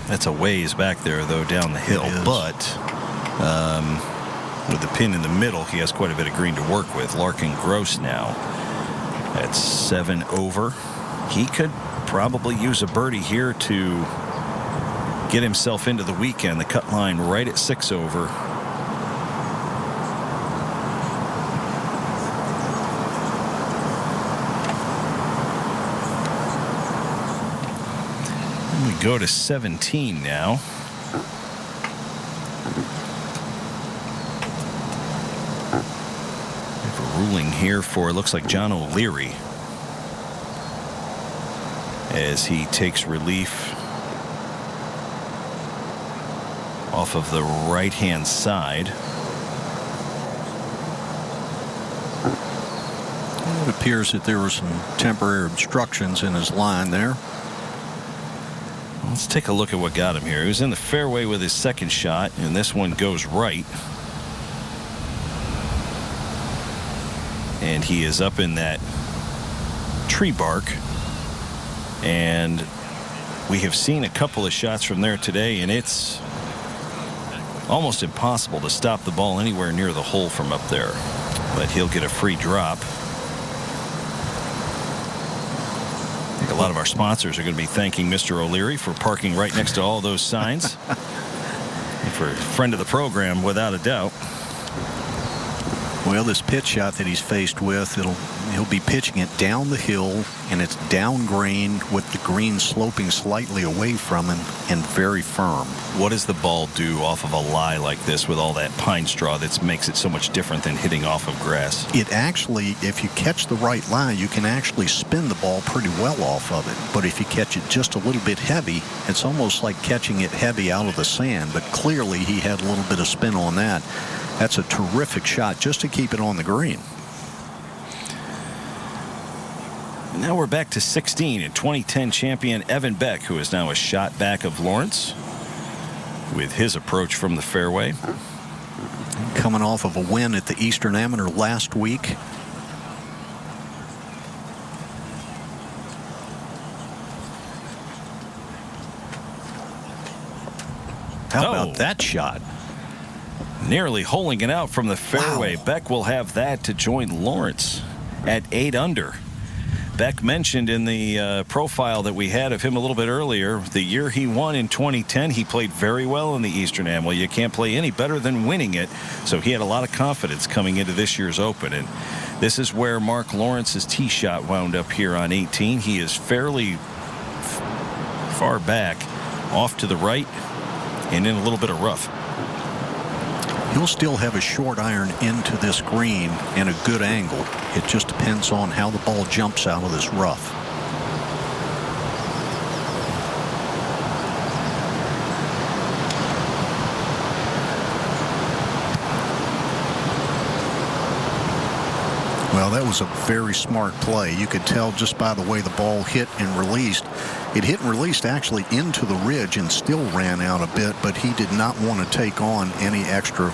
Speaker 14: That's a ways back there, though, down the hill. But with the pin in the middle, he has quite a bit of green to work with. Larkin Gross now at 7 over. He could probably use a birdie here to get himself into the weekend. The cut line right at 6 over. And we go to 17 now. Ruling here for, it looks like, John O'Leary as he takes relief off of the right-hand side.
Speaker 3: It appears that there were some temporary obstructions in his line there.
Speaker 14: Let's take a look at what got him here. He was in the fairway with his second shot, and this one goes right. And he is up in that tree bark. And we have seen a couple of shots from there today, and it's almost impossible to stop the ball anywhere near the hole from up there. But he'll get a free drop. I think a lot of our sponsors are going to be thanking Mr. O'Leary for parking right next to all those signs. And for a friend of the program, without a doubt.
Speaker 3: Well, this pitch shot that he's faced with, he'll be pitching it down the hill, and it's down green with the green sloping slightly away from him and very firm.
Speaker 14: What does the ball do off of a lie like this with all that pine straw that makes it so much different than hitting off of grass?
Speaker 3: It actually, if you catch the right lie, you can actually spin the ball pretty well off of it. But if you catch it just a little bit heavy, it's almost like catching it heavy out of the sand. But clearly he had a little bit of spin on that. That's a terrific shot just to keep it on the green.
Speaker 14: Now we're back to 16 and 2010 champion Evan Beck, who is now a shot back of Lawrence with his approach from the fairway.
Speaker 3: Coming off of a win at the Eastern Amateur last week. How about that shot?
Speaker 14: Nearly holing it out from the fairway. Wow. Beck will have that to join Lawrence at 8 under. Beck mentioned in the profile that we had of him a little bit earlier, the year he won in 2010, he played very well in the Eastern Am. Well, you can't play any better than winning it. So he had a lot of confidence coming into this year's Open. And this is where Mark Lawrence's tee shot wound up here on 18. He is fairly far back, off to the right, and in a little bit of rough.
Speaker 3: He'll still have a short iron into this green and a good angle. It just depends on how the ball jumps out of this rough. Well, that was a very smart play. You could tell just by the way the ball hit and released. It hit and released actually into the ridge and still ran out a bit, but he did not want to take on any extra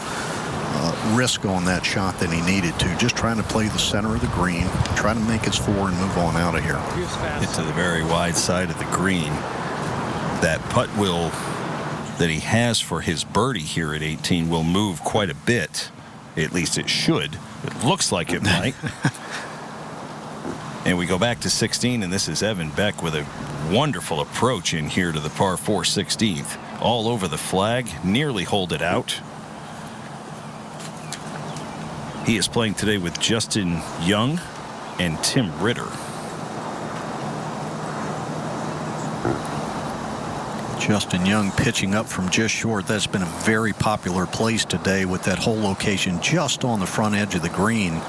Speaker 3: risk on that shot than he needed to. Just trying to play the center of the green, try to make his 4 and move on out of here.
Speaker 14: Hit to the very wide side of the green. That putt that he has for his birdie here at 18 will move quite a bit. At least it should. It looks like it might. And we go back to 16, and this is Evan Beck with a wonderful approach in here to the par 4 16th. All over the flag, nearly hold it out. He is playing today with Justin Young and Tim Ritter.
Speaker 3: Justin Young pitching up from just short. That's been a very popular place today with that whole location just on the front edge of the green.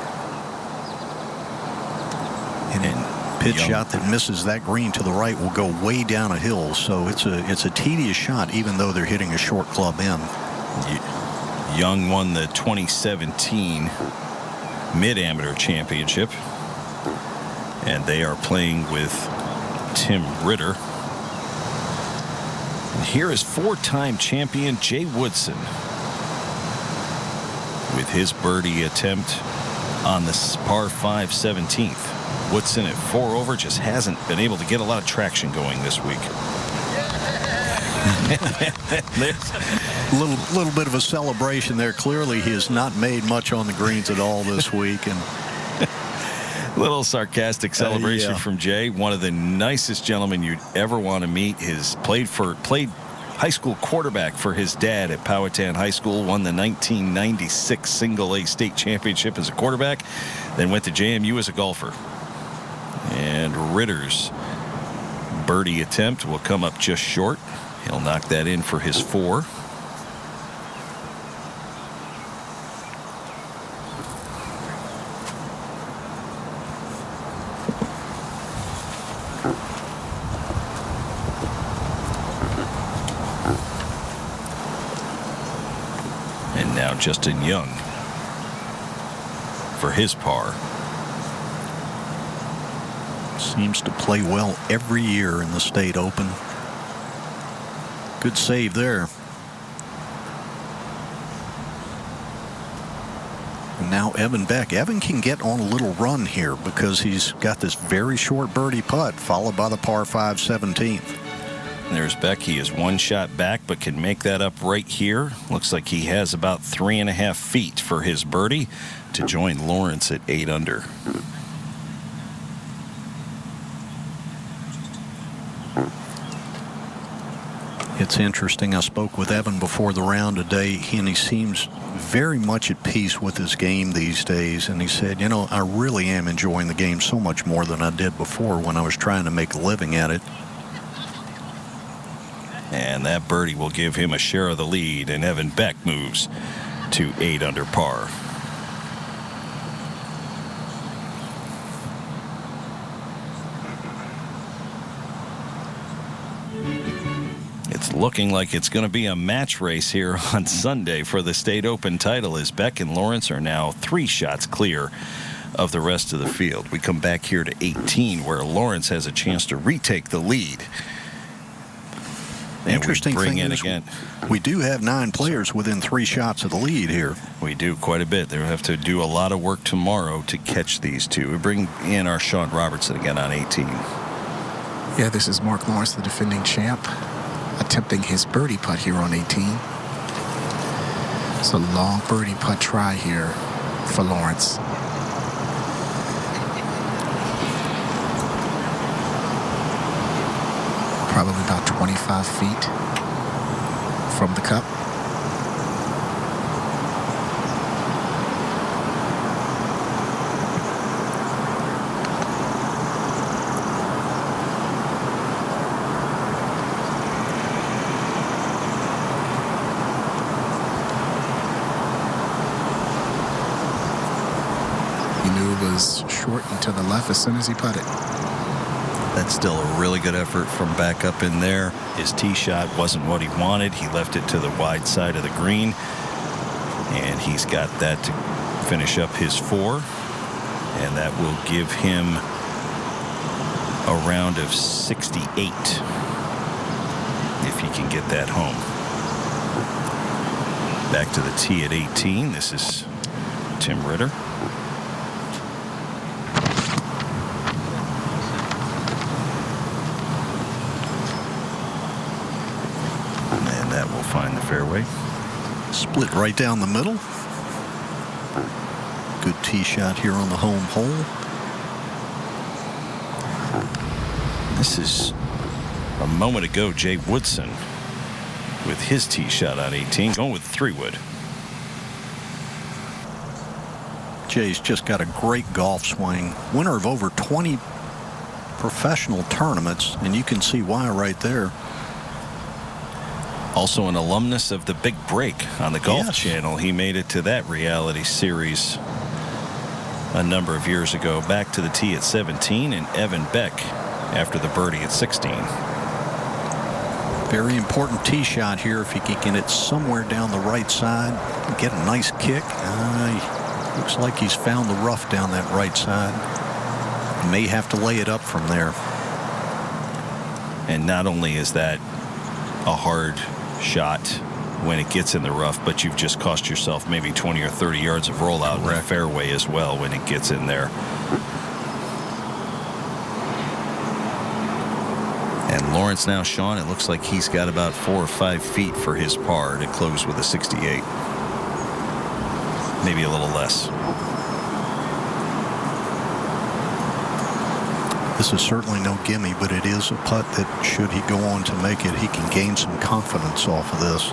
Speaker 3: And a pitch shot that misses that green to the right will go way down a hill. So it's a tedious shot, even though they're hitting a short club in.
Speaker 14: Young won the 2017 Mid-Amateur Championship. And they are playing with Tim Ritter. And here is 4-time champion Jay Woodson with his birdie attempt on the par 5 17th. Woodson at 4 over just hasn't been able to get a lot of traction going this week.
Speaker 3: little bit of a celebration there. Clearly he has not made much on the greens at all this week, and
Speaker 14: little sarcastic celebration from Jay. One of the nicest gentlemen you'd ever want to meet. Played high school quarterback for his dad at Powhatan High School. Won the 1996 Single A state championship as a quarterback. Then went to JMU as a golfer. And Ritter's birdie attempt will come up just short. He'll knock that in for his 4. And now Justin Young for his par.
Speaker 3: Seems to play well every year in the State Open. Good save there. And now Evan Beck. Evan can get on a little run here because he's got this very short birdie putt followed by the par 5 17th.
Speaker 14: There's Beck. He is 1 shot back, but can make that up right here. Looks like he has about 3.5 feet for his birdie to join Lawrence at 8 under.
Speaker 3: It's interesting. I spoke with Evan before the round today, and he seems very much at peace with his game these days. And he said, I really am enjoying the game so much more than I did before when I was trying to make a living at it.
Speaker 14: And that birdie will give him a share of the lead, and Evan Beck moves to 8 under par. It's looking like it's going to be a match race here on Sunday for the State Open title, as Beck and Lawrence are now 3 shots clear of the rest of the field. We come back here to 18, where Lawrence has a chance to retake the lead. And
Speaker 3: interesting
Speaker 14: we bring
Speaker 3: thing
Speaker 14: in
Speaker 3: is
Speaker 14: again.
Speaker 3: We do have 9 players within 3 shots of the lead here.
Speaker 14: We do quite a bit. They'll have to do a lot of work tomorrow to catch these 2. We bring in our Sean Robertson again on 18.
Speaker 7: Yeah, this is Mark Lawrence, the defending champ, attempting his birdie putt here on 18. It's a long birdie putt try here for Lawrence. Probably about 25 feet from the cup. short and to the left as soon as he putted.
Speaker 14: That's still a really good effort from back up in there. His tee shot wasn't what he wanted. He left it to the wide side of the green. And he's got that to finish up his 4. And that will give him a round of 68 if he can get that home. Back to the tee at 18. This is Tim Ritter. And that will find the fairway.
Speaker 3: Split right down the middle. Good tee shot here on the home hole.
Speaker 14: This is a moment ago, Jay Woodson with his tee shot on 18, going with 3-wood.
Speaker 3: Jay's just got a great golf swing. Winner of over 20 professional tournaments, and you can see why right there.
Speaker 14: Also an alumnus of the Big Break on the Golf Channel. He made it to that reality series a number of years ago. Back to the tee at 17, and Evan Beck after the birdie at 16.
Speaker 3: Very important tee shot here if he can get it somewhere down the right side. Get a nice kick. Looks like he's found the rough down that right side. May have to lay it up from there.
Speaker 14: And not only is that a hard shot when it gets in the rough, but you've just cost yourself maybe 20 or 30 yards of rollout in the fairway as well when it gets in there. And Lawrence now, Sean, it looks like he's got about 4 or 5 feet for his par to close with a 68. Maybe a little less.
Speaker 3: This is certainly no gimme, but it is a putt that, should he go on to make it, he can gain some confidence off of this.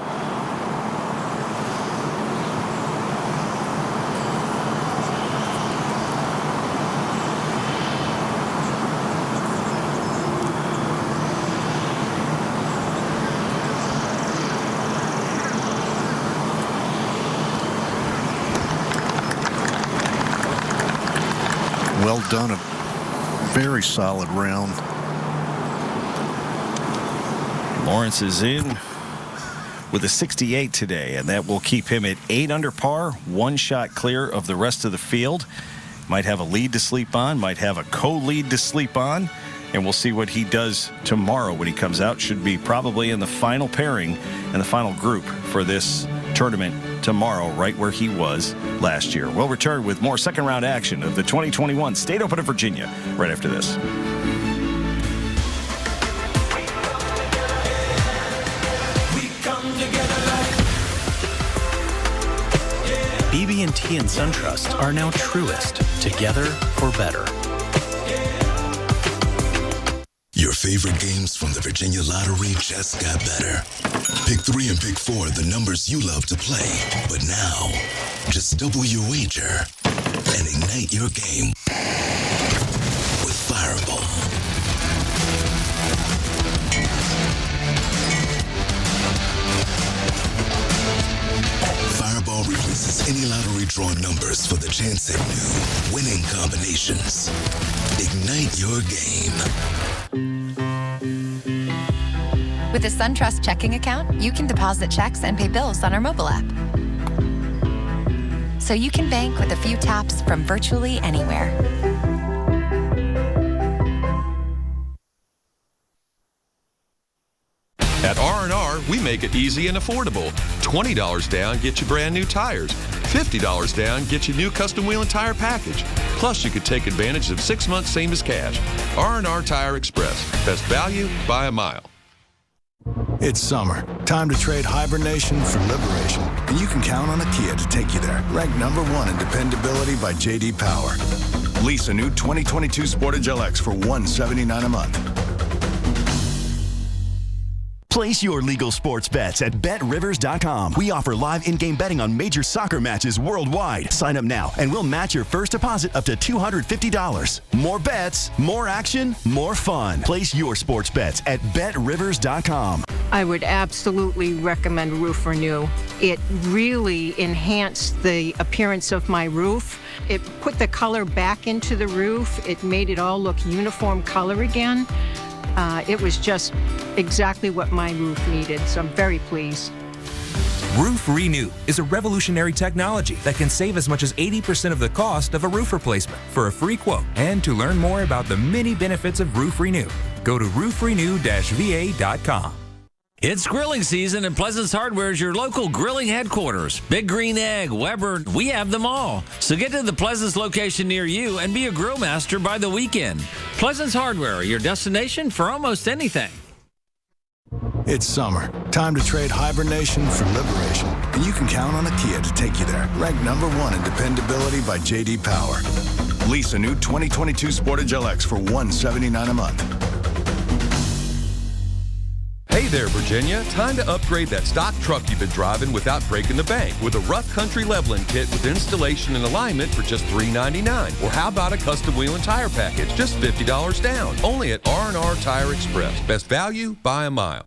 Speaker 3: Well done. A very solid round.
Speaker 14: Lawrence is in with a 68 today, and that will keep him at 8 under par, 1 shot clear of the rest of the field. Might have a lead to sleep on, might have a co-lead to sleep on, and we'll see what he does tomorrow when he comes out. Should be probably in the final pairing and the final group for this tournament tomorrow, right where he was last year. We'll return with more second round action of the 2021 State Open of Virginia right after this.
Speaker 5: BB&T and SunTrust are now truest, together for better.
Speaker 11: Your favorite games from the Virginia Lottery just got better. Pick 3 and pick 4 the numbers you love to play. But now, just double your wager and ignite your game with Fireball. Fireball replaces any lottery draw numbers for the chance at new, winning combinations. Ignite your game.
Speaker 6: With a SunTrust checking account, you can deposit checks and pay bills on our mobile app. So you can bank with a few taps from virtually anywhere.
Speaker 1: At R&R, we make it easy and affordable. $20 down, get you brand new tires. $50 down, get you new custom wheel and tire package. Plus, you could take advantage of 6 months same as cash. R&R Tire Express. Best value by a mile.
Speaker 8: It's summer. Time to trade hibernation for liberation. And you can count on a Kia to take you there. Ranked #1 in dependability by J.D. Power. Lease a new 2022 Sportage LX for $179 a month.
Speaker 12: Place your legal sports bets at BetRivers.com. We offer live in-game betting on major soccer matches worldwide. Sign up now, and we'll match your first deposit up to $250. More bets, more action, more fun. Place your sports bets at BetRivers.com.
Speaker 13: I would absolutely recommend Roof Renew. It really enhanced the appearance of my roof. It put the color back into the roof. It made it all look uniform color again. It was just exactly what my roof needed, so I'm very pleased.
Speaker 17: Roof Renew is a revolutionary technology that can save as much as 80% of the cost of a roof replacement. For a free quote and to learn more about the many benefits of Roof Renew, go to roofrenew-va.com.
Speaker 19: It's grilling season, and Pleasance Hardware is your local grilling headquarters. Big Green Egg, Weber, we have them all. So get to the Pleasance location near you and be a grill master by the weekend. Pleasance Hardware, your destination for almost anything.
Speaker 8: It's summer. Time to trade hibernation for liberation. And you can count on a Kia to take you there. Ranked #1 in dependability by J.D. Power. Lease a new 2022 Sportage LX for $179 a month.
Speaker 1: Hey there, Virginia. Time to upgrade that stock truck you've been driving without breaking the bank with a rough country leveling kit with installation and alignment for just $399. Or how about a custom wheel and tire package, just $50 down. Only at R&R Tire Express. Best value by a mile.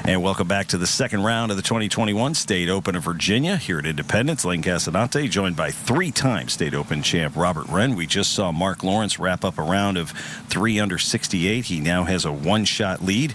Speaker 14: And welcome back to the second round of the 2021 State Open of Virginia here at Independence. Lane Casadante joined by three-time State Open champ Robert Wren. We just saw Mark Lawrence wrap up a round of 3 under 68. He now has a one-shot lead.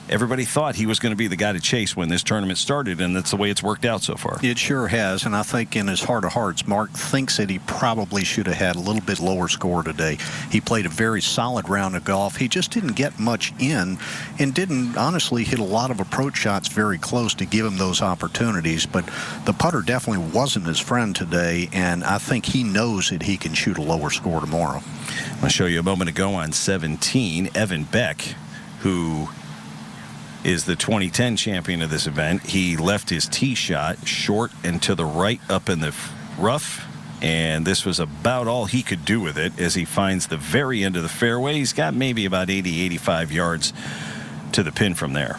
Speaker 14: Everybody thought he was going to be the guy to chase when this tournament started, and that's the way it's worked out so far.
Speaker 3: It sure has, and I think in his heart of hearts, Mark thinks that he probably should have had a little bit lower score today. He played a very solid round of golf. He just didn't get much in and didn't honestly hit a lot of approach shots very close to give him those opportunities, but the putter definitely wasn't his friend today, and I think he knows that he can shoot a lower score tomorrow.
Speaker 14: I'll show you a moment ago on 17, Evan Beck, who is the 2010 champion of this event. He left his tee shot short and to the right up in the rough, and this was about all he could do with it as he finds the very end of the fairway. He's got maybe about 80, 85 yards to the pin from there.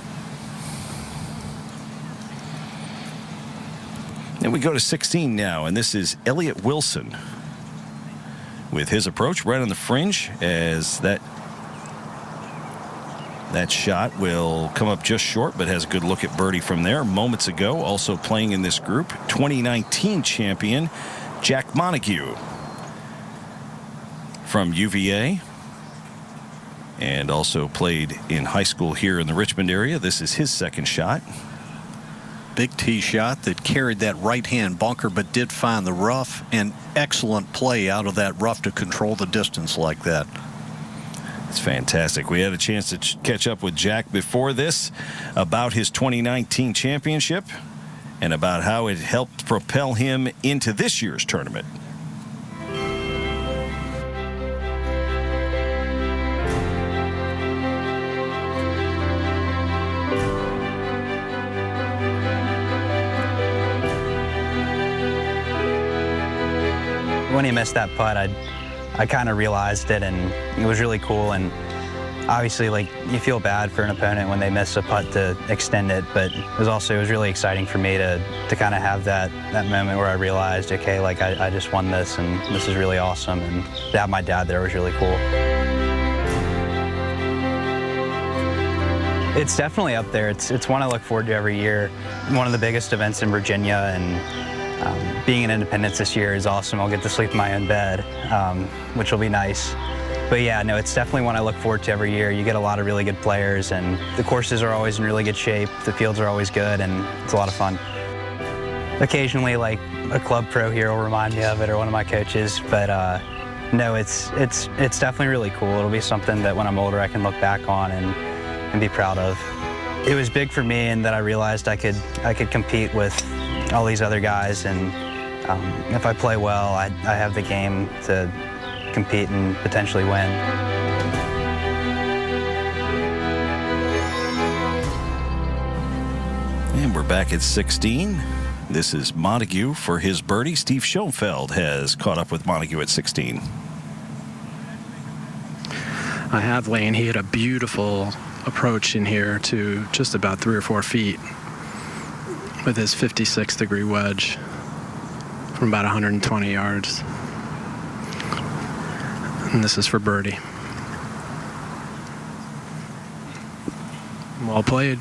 Speaker 14: And we go to 16 now, and this is Elliott Wilson with his approach right on the fringe as that shot will come up just short, but has a good look at birdie from there. Moments ago, also playing in this group, 2019 champion Jack Montague from UVA, and also played in high school here in the Richmond area. This is his second shot.
Speaker 3: Big tee shot that carried that right-hand bunker, but did find the rough, and excellent play out of that rough to control the distance like that.
Speaker 14: It's fantastic. We had a chance to catch up with Jack before this about his 2019 championship and about how it helped propel him into this year's tournament.
Speaker 22: When he missed that putt, I kind of realized it, and it was really cool. And obviously, like, you feel bad for an opponent when they miss a putt to extend it, but it was really exciting for me to kind of have that moment where I realized, okay, like, I just won this, and this is really awesome. And to have my dad there was really cool. It's definitely up there. It's one I look forward to every year. One of the biggest events in Virginia, and being in Independence this year is awesome. I'll get to sleep in my own bed, which will be nice. But yeah, no, it's definitely one I look forward to every year. You get a lot of really good players, and the courses are always in really good shape. The fields are always good, and it's a lot of fun. Occasionally, like, a club pro here will remind me of it, or one of my coaches, but no, it's definitely really cool. It'll be something that when I'm older I can look back on and be proud of. It was big for me in that I realized I could compete with all these other guys, and if I play well, I have the game to compete and potentially win.
Speaker 14: And we're back at 16. This is Montague for his birdie. Steve Schoenfeld has caught up with Montague at 16.
Speaker 4: I have Lane. He had a beautiful approach in here to just about 3 or 4 feet with his 56-degree wedge from about 120 yards. And this is for birdie. Well played.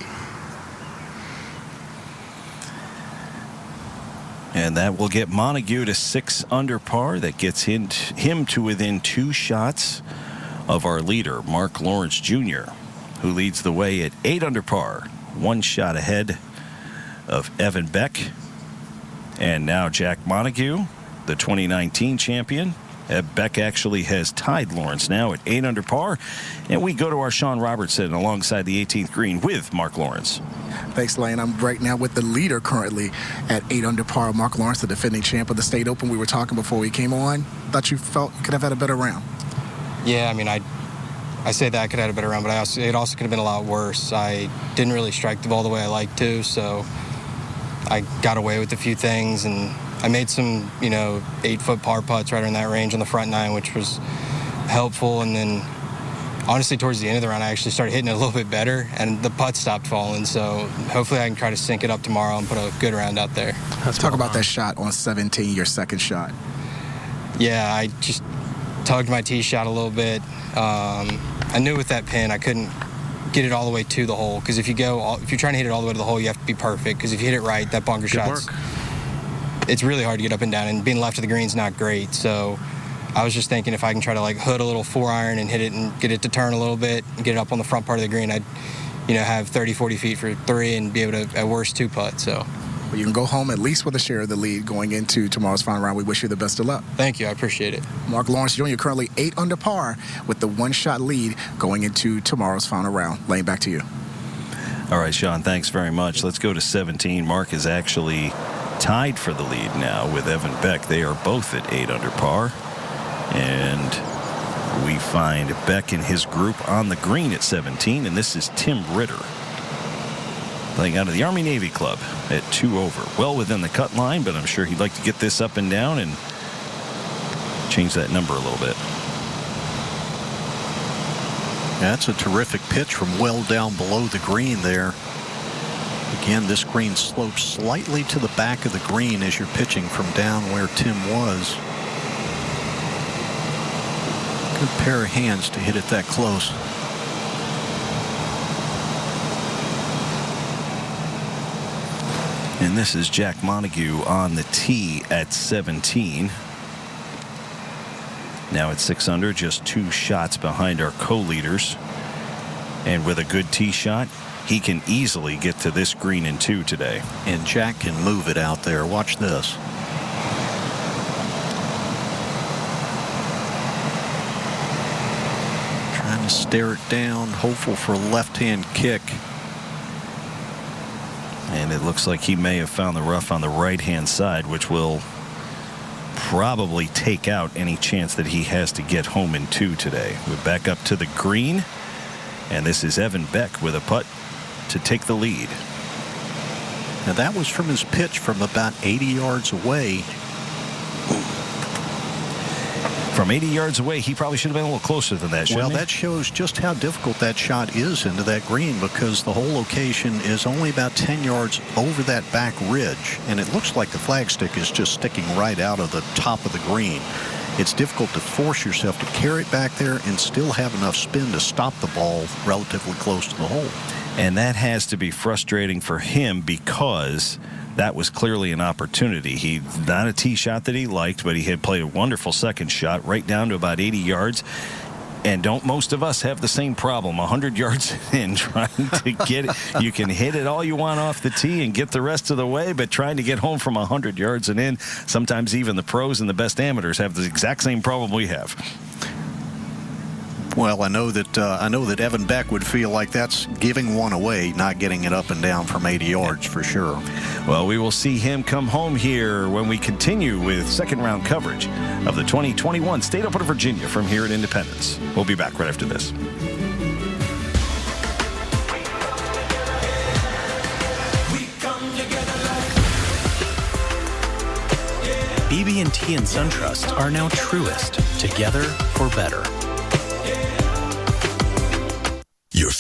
Speaker 14: And that will get Montague to 6 under par. That gets him to within 2 shots of our leader, Mark Lawrence Jr., who leads the way at 8 under par, 1 shot ahead of Evan Beck. And now Jack Montague, the 2019 champion. Beck actually has tied Lawrence now at 8 under par. And we go to our Sean Robertson alongside the 18th green with Mark Lawrence.
Speaker 7: Thanks, Lane. I'm right now with the leader currently at 8 under par. Mark Lawrence, the defending champ of the State Open. We were talking before we came on. Thought you felt you could have had a better round.
Speaker 15: Yeah, I mean, I say that I could have had a better round, but it also could have been a lot worse. I didn't really strike the ball the way I like to, so I got away with a few things, and I made some, 8-foot par putts right in that range on the front 9, which was helpful. And then, honestly, towards the end of the round, I actually started hitting it a little bit better, and the putts stopped falling. So hopefully I can try to sync it up tomorrow and put a good round out there.
Speaker 7: Let's talk about that shot on 17, your second shot.
Speaker 15: Yeah, I just tugged my tee shot a little bit. I knew with that pin I couldn't get it all the way to the hole, because if you're trying to hit it all the way to the hole, you have to be perfect, because if you hit it right, that bunker shot's it's really hard to get up and down, and being left of the green's not great. So I was just thinking if I can try to hood a little 4-iron and hit it and get it to turn a little bit and get it up on the front part of the green, I'd have 30-40 feet for 3 and be able to at worst 2-putt. So
Speaker 7: well, you can go home at least with a share of the lead going into tomorrow's final round. We wish you the best of luck.
Speaker 15: Thank you. I appreciate it.
Speaker 7: Mark Lawrence Jr. currently 8 under par with the 1-shot lead going into tomorrow's final round. Lane, back to you.
Speaker 14: All right, Sean, thanks very much. Let's go to 17. Mark is actually tied for the lead now with Evan Beck. They are both at 8 under par. And we find Beck and his group on the green at 17. And this is Tim Ritter, playing out of the Army-Navy Club at 2 over. Well within the cut line, but I'm sure he'd like to get this up and down and change that number a little bit.
Speaker 3: That's a terrific pitch from well down below the green there. Again, this green slopes slightly to the back of the green as you're pitching from down where Tim was. Good pair of hands to hit it that close.
Speaker 14: And this is Jack Montague on the tee at 17. Now at 6 under, just 2 shots behind our co-leaders. And with a good tee shot, he can easily get to this green in 2 today.
Speaker 3: And Jack can move it out there. Watch this. Trying to stare it down, hopeful for a left-hand kick.
Speaker 14: And it looks like he may have found the rough on the right-hand side, which will probably take out any chance that he has to get home in 2 today. We're back up to the green, and this is Evan Beck with a putt to take the lead.
Speaker 3: Now that was from his pitch from about 80 yards away.
Speaker 14: From 80 yards away, he probably should have been a little closer than that, shouldn't he?
Speaker 3: Well, that shows just how difficult that shot is into that green, because the whole location is only about 10 yards over that back ridge, and it looks like the flagstick is just sticking right out of the top of the green. It's difficult to force yourself to carry it back there and still have enough spin to stop the ball relatively close to the hole.
Speaker 14: And that has to be frustrating for him, because that was clearly an opportunity. He not a tee shot that he liked, but he had played a wonderful second shot right down to about 80 yards. And don't most of us have the same problem? 100 yards in, trying to get it. You can hit it all you want off the tee and get the rest of the way, but trying to get home from 100 yards and in, sometimes even the pros and the best amateurs have the exact same problem we have.
Speaker 3: Well, I know that Evan Beck would feel like that's giving one away, not getting it up and down from 80 yards for sure.
Speaker 14: Well, we will see him come home here when we continue with second round coverage of the 2021 State Open of Virginia from here at Independence. We'll be back right after this.
Speaker 5: BB&T and SunTrust are now Truist, together for better.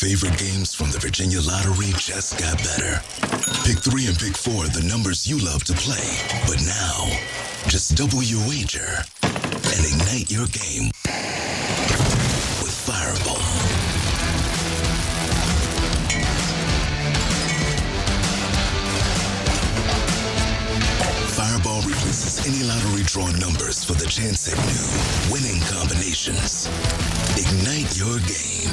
Speaker 11: favorite games from the Virginia Lottery just got better. Pick 3 and pick 4 the numbers you love to play. But now, just double your wager and ignite your game with Fireball. Fireball replaces any lottery draw numbers for the chance at new, winning combinations. Ignite your game.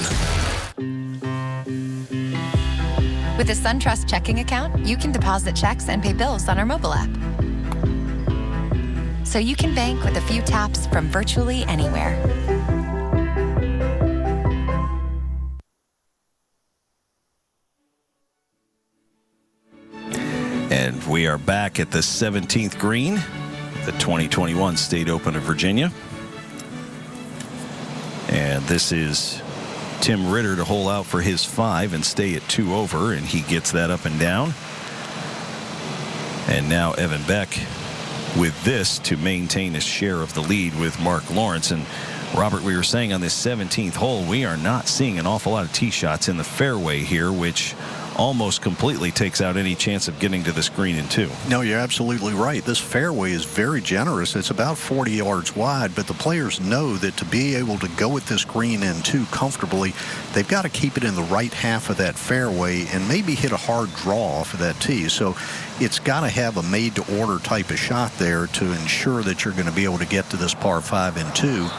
Speaker 6: With a SunTrust checking account, you can deposit checks and pay bills on our mobile app. So you can bank with a few taps from virtually anywhere.
Speaker 14: And we are back at the 17th green, the 2021 State Open of Virginia. And this is Tim Ritter to hole out for his 5 and stay at 2 over, and he gets that up and down. And now Evan Beck with this to maintain his share of the lead with Mark Lawrence. And Robert, we were saying on this 17th hole, we are not seeing an awful lot of tee shots in the fairway here, which almost completely takes out any chance of getting to this green in 2.
Speaker 3: No, you're absolutely right. This fairway is very generous. It's about 40 yards wide, but the players know that to be able to go at this green in 2 comfortably, they've got to keep it in the right half of that fairway and maybe hit a hard draw off of that tee. So it's got to have a made-to-order type of shot there to ensure that you're going to be able to get to this par 5 in 2.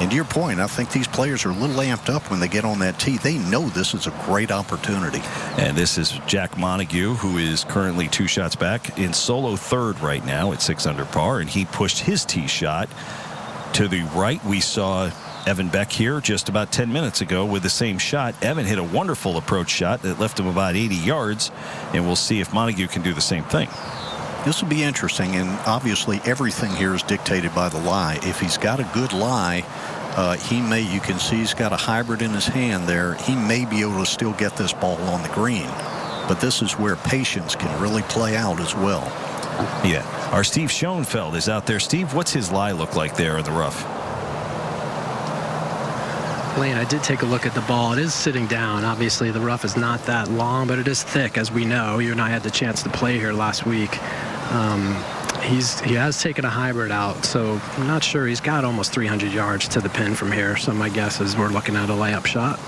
Speaker 3: And to your point, I think these players are a little amped up when they get on that tee. They know this is a great opportunity.
Speaker 14: And this is Jack Montague, who is currently 2 shots back in solo 3rd right now at 6 under par, and he pushed his tee shot to the right. We saw Evan Beck here just about 10 minutes ago with the same shot. Evan hit a wonderful approach shot that left him about 80 yards, and we'll see if Montague can do the same thing.
Speaker 3: This will be interesting, and obviously everything here is dictated by the lie. If he's got a good lie, you can see he's got a hybrid in his hand there. He may be able to still get this ball on the green. But this is where patience can really play out as well.
Speaker 14: Yeah. Our Steve Schoenfeld is out there. Steve, what's his lie look like there in the rough?
Speaker 4: Lane, I did take a look at the ball. It is sitting down. Obviously, the rough is not that long, but it is thick, as we know. You and I had the chance to play here last week. He has taken a hybrid out, so I'm not sure. He's got almost 300 yards to the pin from here, so my guess is we're looking at a layup shot.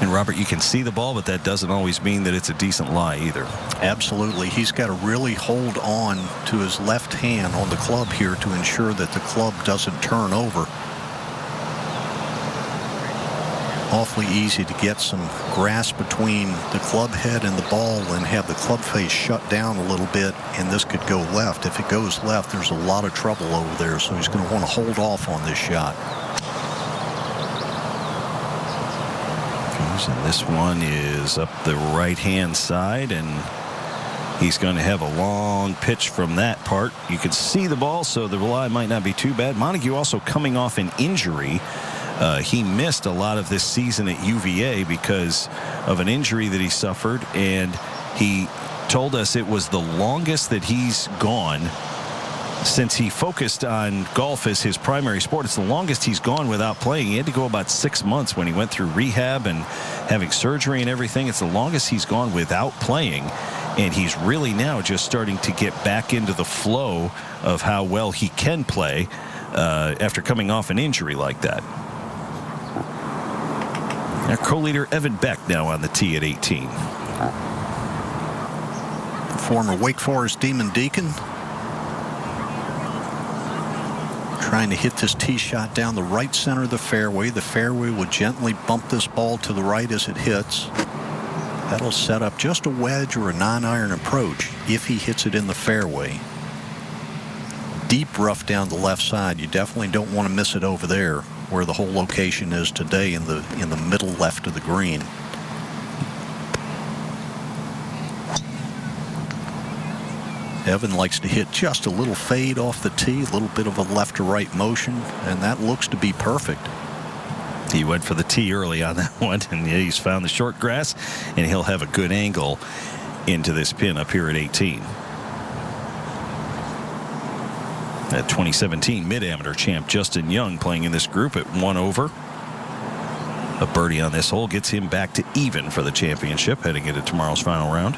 Speaker 14: And Robert, you can see the ball, but that doesn't always mean that it's a decent lie either.
Speaker 3: Absolutely. He's got to really hold on to his left hand on the club here to ensure that the club doesn't turn over. Awfully easy to get some grasp between the club head and the ball and have the club face shut down a little bit, and this could go left. If it goes left, there's a lot of trouble over there, so he's going to want to hold off on this shot.
Speaker 14: And this one is up the right-hand side, and he's going to have a long pitch from that part. You can see the ball, so the lie might not be too bad. Montague also coming off an injury. He missed a lot of this season at UVA because of an injury that he suffered, and he told us it was the longest that he's gone since he focused on golf as his primary sport. It's the longest he's gone without playing. He had to go about 6 months when he went through rehab and having surgery and everything. It's the longest he's gone without playing, and he's really now just starting to get back into the flow of how well he can play after coming off an injury like that. Our co-leader Evan Beck now on the tee at 18.
Speaker 3: Former Wake Forest Demon Deacon trying to hit this tee shot down the right center of the fairway. The fairway will gently bump this ball to the right as it hits. That'll set up just a wedge or a 9-iron approach if he hits it in the fairway. Deep rough down the left side. You definitely don't want to miss it over there where the whole location is today in the middle left of the green. Evan likes to hit just a little fade off the tee, a little bit of a left to right motion, and that looks to be perfect.
Speaker 14: He went for the tee early on that one, and he's found the short grass, and he'll have a good angle into this pin up here at 18. That 2017 Mid-Amateur champ Justin Young playing in this group at 1 over. A birdie on this hole gets him back to even for the championship heading into tomorrow's final round.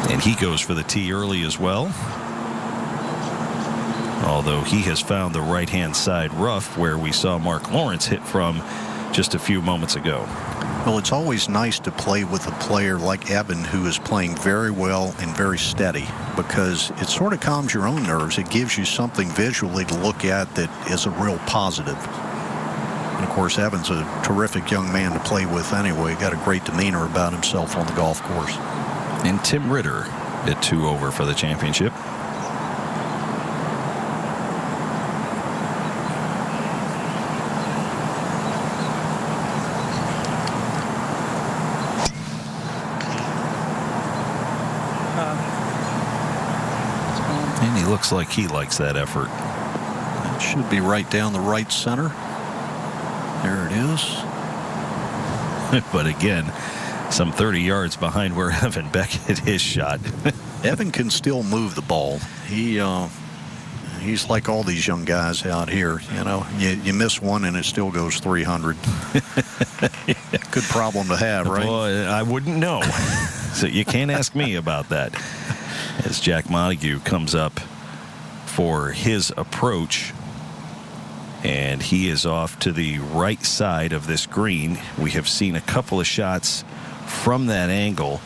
Speaker 14: And he goes for the tee early as well. Although he has found the right-hand side rough where we saw Mark Lawrence hit from just a few moments ago.
Speaker 3: Well, it's always nice to play with a player like Evan, who is playing very well and very steady, because it sort of calms your own nerves. It gives you something visually to look at that is a real positive. And, of course, Evan's a terrific young man to play with anyway. Got a great demeanor about himself on the golf course.
Speaker 14: And Tim Ritter at 2 over for the championship. And he looks like he likes that effort.
Speaker 3: It should be right down the right center. There it is.
Speaker 14: But again, some 30 yards behind where Evan Beck hit his shot.
Speaker 3: Evan can still move the ball. He's like all these young guys out here. You know, you miss one and it still goes 300. Good problem to have, right?
Speaker 14: Boy, I wouldn't know. So you can't ask me about that. As Jack Montague comes up for his approach, and he is off to the right side of this green. We have seen a couple of shots from that angle,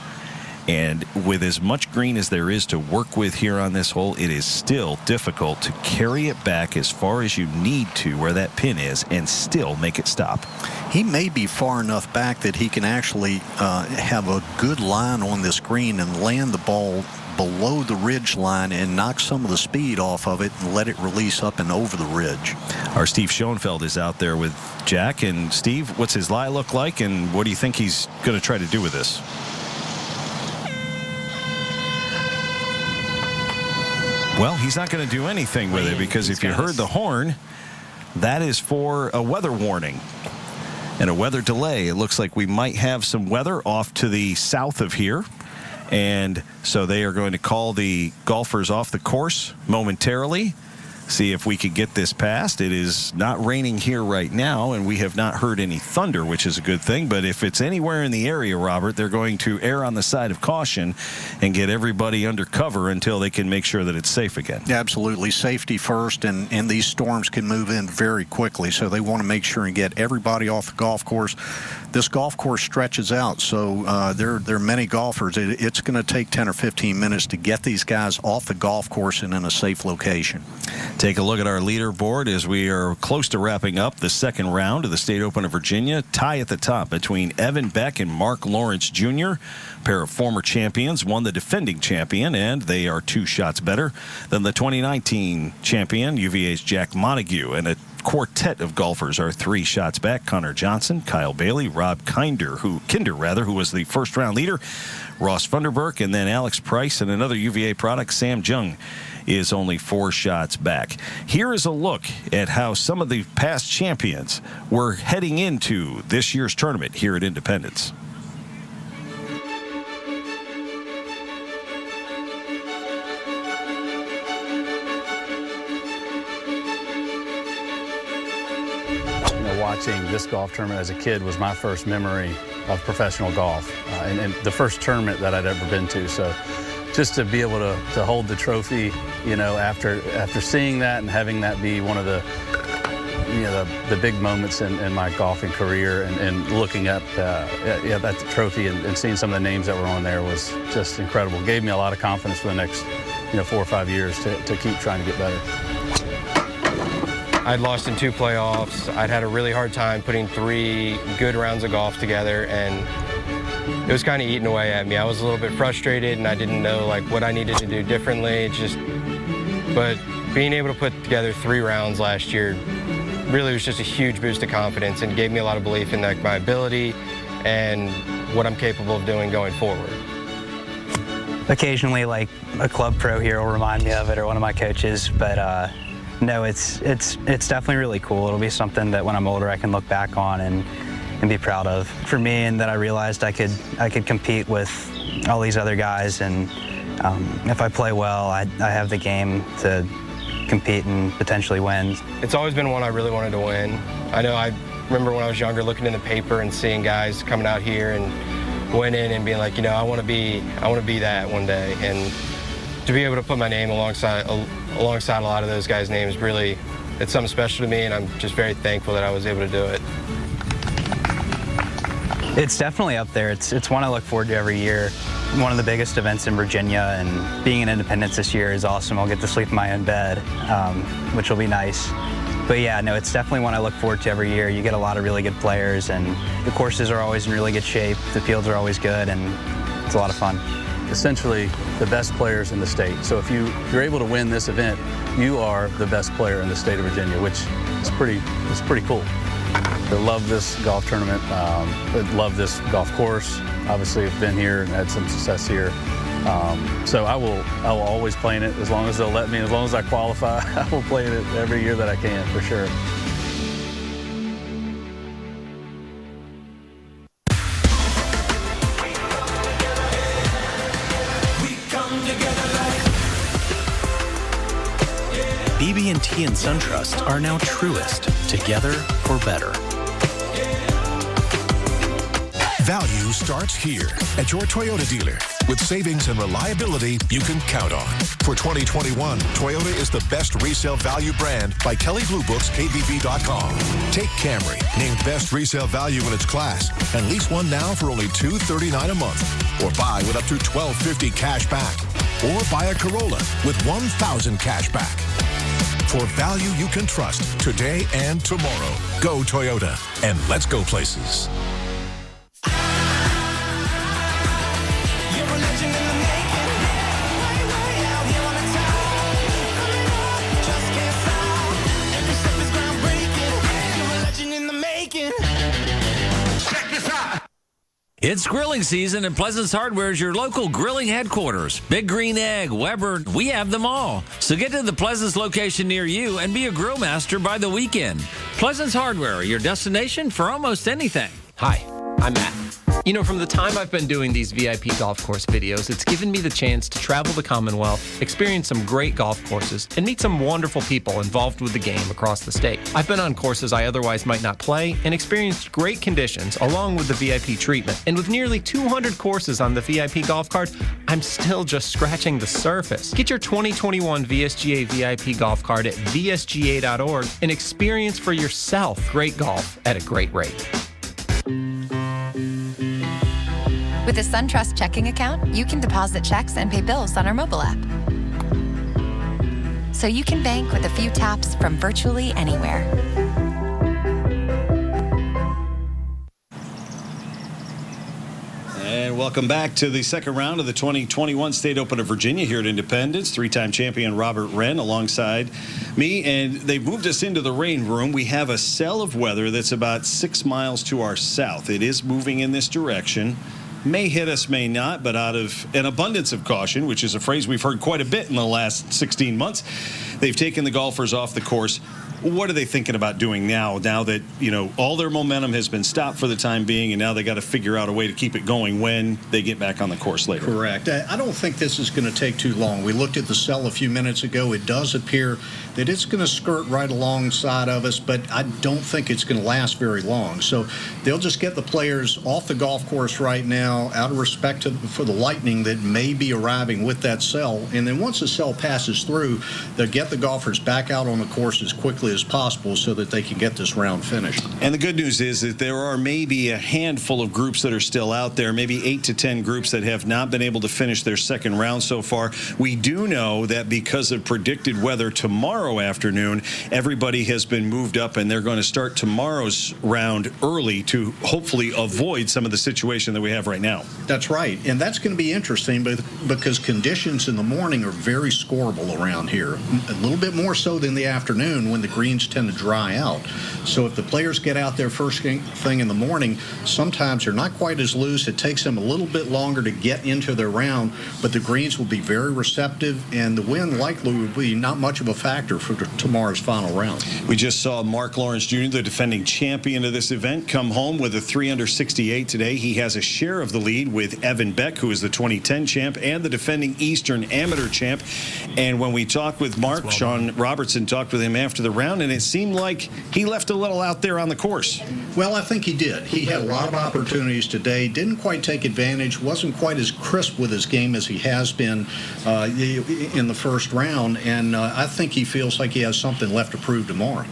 Speaker 14: and with as much green as there is to work with here on this hole, it is still difficult to carry it back as far as you need to where that pin is and still make it stop.
Speaker 3: He may be far enough back that he can actually have a good line on this green and land the ball below the ridge line and knock some of the speed off of it and let it release up and over the ridge.
Speaker 14: Our Steve Schoenfeld is out there with Jack. And Steve, what's his lie look like, and what do you think he's going to try to do with this? Well, he's not going to do anything with it, because if you heard the horn, that is for a weather warning and a weather delay. It looks like we might have some weather off to the south of here. And so they are going to call the golfers off the course momentarily, see if we could get this passed. It is not raining here right now, and we have not heard any thunder, which is a good thing. But if it's anywhere in the area, Robert, they're going to err on the side of caution and get everybody under cover until they can make sure that it's safe again.
Speaker 3: Absolutely. Safety first, and these storms can move in very quickly, so they want to make sure and get everybody off the golf course. This golf course stretches out, so there are many golfers. It's going to take 10 or 15 minutes to get these guys off the golf course and in a safe location.
Speaker 14: Take a look at our leaderboard as we are close to wrapping up the second round of the State Open of Virginia. Tie at the top between Evan Beck and Mark Lawrence Jr. A pair of former champions, one the defending champion, and they are 2 shots better than the 2019 champion, UVA's Jack Montague. And a quartet of golfers are 3 shots back. Connor Johnson, Kyle Bailey, Rob Kinder, who was the first round leader, Ross Funderburk, and then Alex Price, and another UVA product, Sam Jung, is only 4 shots back. Here is a look at how some of the past champions were heading into this year's tournament here at Independence.
Speaker 16: Watching this golf tournament as a kid was my first memory of professional golf, and the first tournament that I'd ever been to. So just to be able to hold the trophy, after seeing that and having that be one of the big moments in my golfing career, and looking at the trophy and seeing some of the names that were on there was just incredible. It gave me a lot of confidence for the next 4 or 5 years to keep trying to get better.
Speaker 15: I'd lost in 2 playoffs. I'd had a really hard time putting 3 good rounds of golf together, and it was kind of eating away at me. I was a little bit frustrated, and I didn't know what I needed to do differently. But being able to put together 3 rounds last year really was just a huge boost of confidence, and gave me a lot of belief in my ability and what I'm capable of doing going forward.
Speaker 22: Occasionally, a club pro here will remind me of it, or one of my coaches, but no, it's definitely really cool. It'll be something that when I'm older I can look back on and be proud of. For me, and that I realized I could compete with all these other guys, and if I play well, I have the game to compete and potentially win.
Speaker 15: It's always been one I really wanted to win. I remember when I was younger looking in the paper and seeing guys coming out here and winning and being like, I want to be that one day. And to be able to put my name alongside a lot of those guys' names, really, it's something special to me, and I'm just very thankful that I was able to do it.
Speaker 22: It's definitely up there. It's one I look forward to every year. One of the biggest events in Virginia, and being in Independence this year is awesome. I'll get to sleep in my own bed, which will be nice. But yeah, no, it's definitely one I look forward to every year. You get a lot of really good players, and the courses are always in really good shape. The fields are always good, and it's a lot of fun.
Speaker 16: Essentially, the best players in the state. So if you're able to win this event, you are the best player in the state of Virginia, which is pretty cool. I love this golf tournament. I love this golf course. Obviously, I've been here and had some success here. So I will always play in it as long as they'll let me. As long as I qualify, I will play in it every year that I can, for sure.
Speaker 5: BB&T and SunTrust are now truest, together for better.
Speaker 20: Value starts here at your Toyota dealer with savings and reliability you can count on. For 2021, Toyota is the best resale value brand by Kelley Blue Book's KBB.com. Take Camry, named best resale value in its class, and lease one now for only $239 a month, or buy with up to $1,250 cash back, or buy a Corolla with $1,000 cash back. For value you can trust today and tomorrow, go Toyota, and let's go places.
Speaker 19: It's grilling season, and Pleasance Hardware is your local grilling headquarters. Big Green Egg, Weber, we have them all. So get to the Pleasance location near you and be a grill master by the weekend. Pleasance Hardware, your destination for almost anything.
Speaker 21: Hi, I'm Matt. From the time I've been doing these VIP golf course videos, it's given me the chance to travel the Commonwealth, experience some great golf courses, and meet some wonderful people involved with the game across the state. I've been on courses I otherwise might not play and experienced great conditions along with the VIP treatment. And with nearly 200 courses on the VIP golf card, I'm still just scratching the surface. Get your 2021 VSGA VIP golf card at vsga.org and experience for yourself great golf at a great rate.
Speaker 6: With a SunTrust checking account, you can deposit checks and pay bills on our mobile app. So you can bank with a few taps from virtually anywhere.
Speaker 23: And welcome back to the second round of the 2021 State Open of Virginia here at Independence. Three-time champion Robert Wren alongside me, and they've moved us into the rain room. We have a cell of weather that's about 6 miles to our south. It is moving in this direction. May hit us, may not, but out of an abundance of caution, which is a phrase we've heard quite a bit in the last 16 months, they've taken the golfers off the course. What are they thinking about doing now that, all their momentum has been stopped for the time being, and now they got to figure out a way to keep it going when they get back on the course later?
Speaker 3: Correct. I don't think this is going to take too long. We looked at the cell a few minutes ago. It does appear that it's going to skirt right alongside of us, but I don't think it's going to last very long. So they'll just get the players off the golf course right now out of respect for the lightning that may be arriving with that cell. And then once the cell passes through, they'll get the golfers back out on the course as quickly as possible so that they can get this round finished.
Speaker 23: And the good news is that there are maybe a handful of groups that are still out there, maybe 8 to 10 groups that have not been able to finish their second round so far. We do know that because of predicted weather tomorrow afternoon, everybody has been moved up, and they're going to start tomorrow's round early to hopefully avoid some of the situation that we have right now.
Speaker 3: That's right, and that's going to be interesting because conditions in the morning are very scoreable around here, a little bit more so than the afternoon when the greens tend to dry out. So if the players get out there first thing in the morning, sometimes they're not quite as loose. It takes them a little bit longer to get into their round, but the greens will be very receptive, and the wind likely will be not much of a factor for tomorrow's final round.
Speaker 23: We just saw Mark Lawrence Jr., the defending champion of this event, come home with a 3 under 68 today. He has a share of of the lead with Evan Beck, who is the 2010 champ and the defending Eastern Amateur champ. And when we talked with Mark, Sean Robertson talked with him after the round, and it seemed like he left a little out there on the course.
Speaker 3: Well, I think he did. He had a lot of opportunities today, didn't quite take advantage, wasn't quite as crisp with his game as he has been in the first round, and I think he feels like he has something left to prove tomorrow.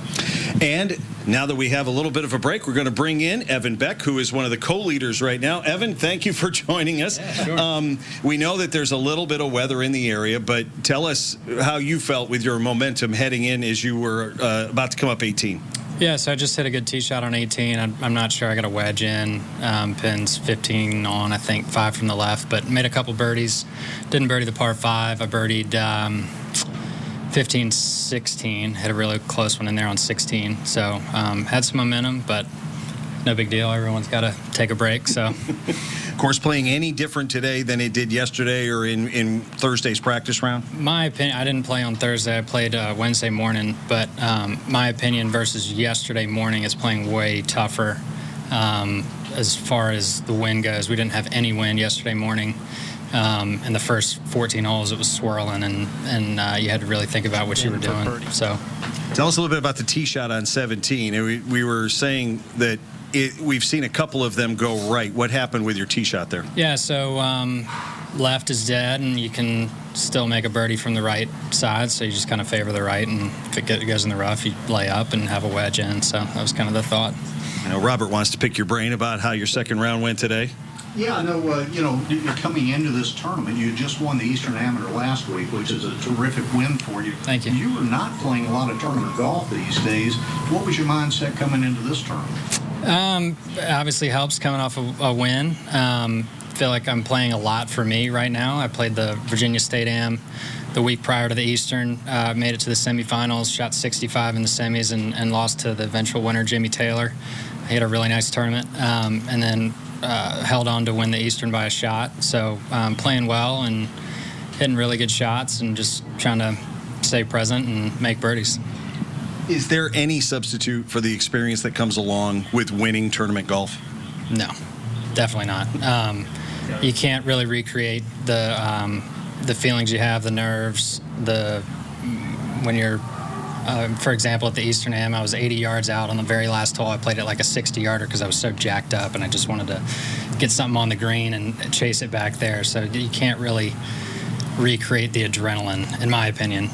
Speaker 23: And now that we have a little bit of a break, we're going to bring in Evan Beck, who is one of the co-leaders right now. Evan, thank you for joining us.
Speaker 2: Yeah, sure.
Speaker 23: We know that there's a little bit of weather in the area, but tell us how you felt with your momentum heading in as you were about to come up 18.
Speaker 2: Yeah, so I just hit a good tee shot on 18. I'm not sure. I got a wedge in, pins 15 on, I think 5 from the left, but made a couple birdies. Didn't birdie the par 5. I birdied 15, 16. Hit a really close one in there on 16. So had some momentum, but no big deal. Everyone's got to take a break. So,
Speaker 23: of course, playing any different today than it did yesterday or in Thursday's practice round?
Speaker 2: My opinion, I didn't play on Thursday. I played Wednesday morning, but my opinion versus yesterday morning is playing way tougher as far as the wind goes. We didn't have any wind yesterday morning. In the first 14 holes, it was swirling, and you had to really think about what you were doing. So,
Speaker 23: tell us a little bit about the tee shot on 17. We were saying that we've seen a couple of them go right. What happened with your tee shot there?
Speaker 2: Yeah, so left is dead, and you can still make a birdie from the right side, so you just kind of favor the right, and if it goes in the rough, you lay up and have a wedge in. So that was kind of the thought.
Speaker 23: I know Robert wants to pick your brain about how your second round went today.
Speaker 3: Yeah, I know, you're coming into this tournament. You just won the Eastern Amateur last week, which is a terrific win for you.
Speaker 2: Thank you.
Speaker 3: You are not playing a lot of tournament golf these days. What was your mindset coming into this tournament?
Speaker 2: Obviously helps coming off a win. Feel like I'm playing a lot for me right now. I played the Virginia State Am the week prior to the Eastern, made it to the semifinals, shot 65 in the semis, and lost to the eventual winner, Jimmy Taylor. He had a really nice tournament, and then held on to win the Eastern by a shot. So playing well and hitting really good shots and just trying to stay present and make birdies.
Speaker 23: Is there any substitute for the experience that comes along with winning tournament golf?
Speaker 2: No, definitely not. You can't really recreate the feelings you have, the nerves, when you're for example, at the Eastern Am, I was 80 yards out on the very last hole. I played it like a 60-yarder because I was so jacked up, and I just wanted to get something on the green and chase it back there. So you can't really recreate the adrenaline, in my opinion,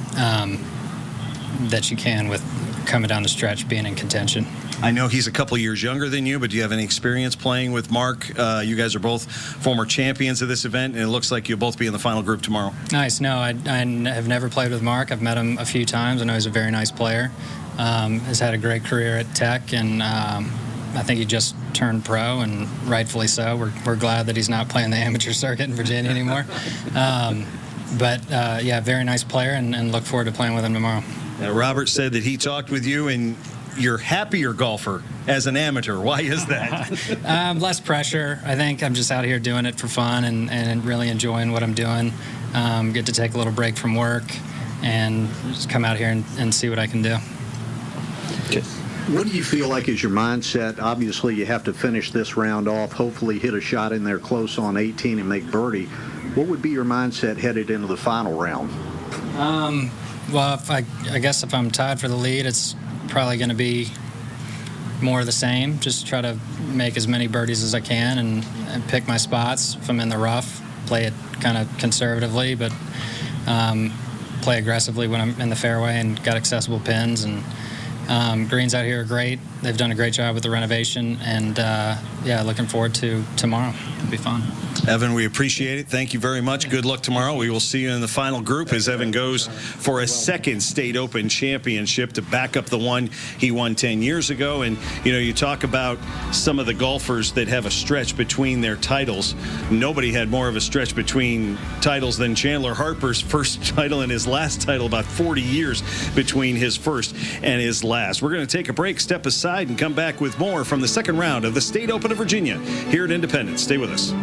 Speaker 2: that you can with coming down the stretch, being in contention.
Speaker 23: I know he's a couple years younger than you, but do you have any experience playing with Mark? You guys are both former champions of this event, and it looks like you'll both be in the final group tomorrow.
Speaker 2: Nice. No, I have never played with Mark. I've met him a few times. I know he's a very nice player. Has had a great career at Tech, and I think he just turned pro, and rightfully so. We're glad that he's not playing the amateur circuit in Virginia anymore. Yeah, very nice player, and look forward to playing with him tomorrow.
Speaker 23: Robert said that he talked with you, and you're happier golfer as an amateur. Why is that?
Speaker 2: Less pressure. I think I'm just out here doing it for fun and really enjoying what I'm doing. Get to take a little break from work and just come out here and see what I can do.
Speaker 3: What do you feel like is your mindset? Obviously, you have to finish this round off, hopefully hit a shot in there close on 18 and make birdie. What would be your mindset headed into the final round?
Speaker 2: Well, I guess if I'm tied for the lead, it's probably going to be more of the same. Just try to make as many birdies as I can and pick my spots. If I'm in the rough, play it kind of conservatively, but play aggressively when I'm in the fairway and got accessible pins. And greens out here are great. They've done a great job with the renovation, and yeah, looking forward to tomorrow. It'll be fun.
Speaker 23: Evan, we appreciate it. Thank you very much. Good luck tomorrow. We will see you in the final group as Evan goes for a second State Open championship to back up the one he won 10 years ago. And, you know, you talk about some of the golfers that have a stretch between their titles. Nobody had more of a stretch between titles than Chandler Harper's first title and his last title, about 40 years between his first and his last. We're going to take a break, step aside, and come back with more from the second round of the State Open of Virginia here at Independence. Stay with us.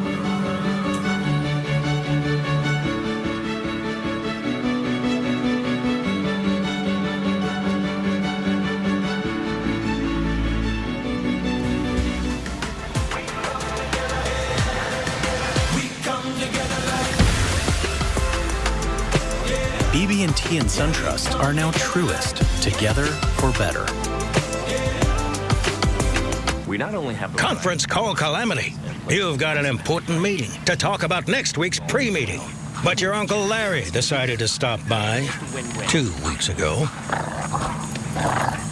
Speaker 5: BB&T and SunTrust are now truest, together for better.
Speaker 9: We not only have the
Speaker 10: Conference call calamity. You've got an important meeting to talk about next week's pre-meeting. But your Uncle Larry decided to stop by 2 weeks ago.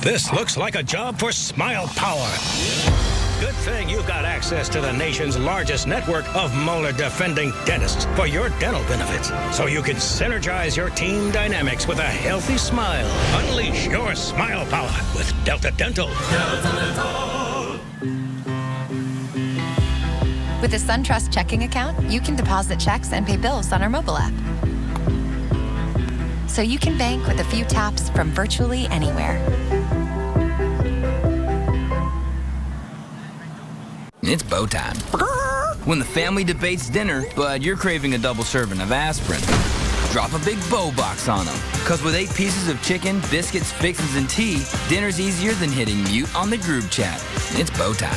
Speaker 10: This looks like a job for Smile Power. Good thing you've got access to the nation's largest network of molar-defending dentists for your dental benefits, so you can synergize your team dynamics with a healthy smile. Unleash your Smile Power with Delta Dental.
Speaker 6: With a SunTrust checking account, you can deposit checks and pay bills on our mobile app. So you can bank with a few taps from virtually anywhere.
Speaker 18: It's bow time. When the family debates dinner, but you're craving a double serving of aspirin, drop a big bow box on them. Because with 8 pieces of chicken, biscuits, fixins, and tea, dinner's easier than hitting mute on the group chat. It's bow time.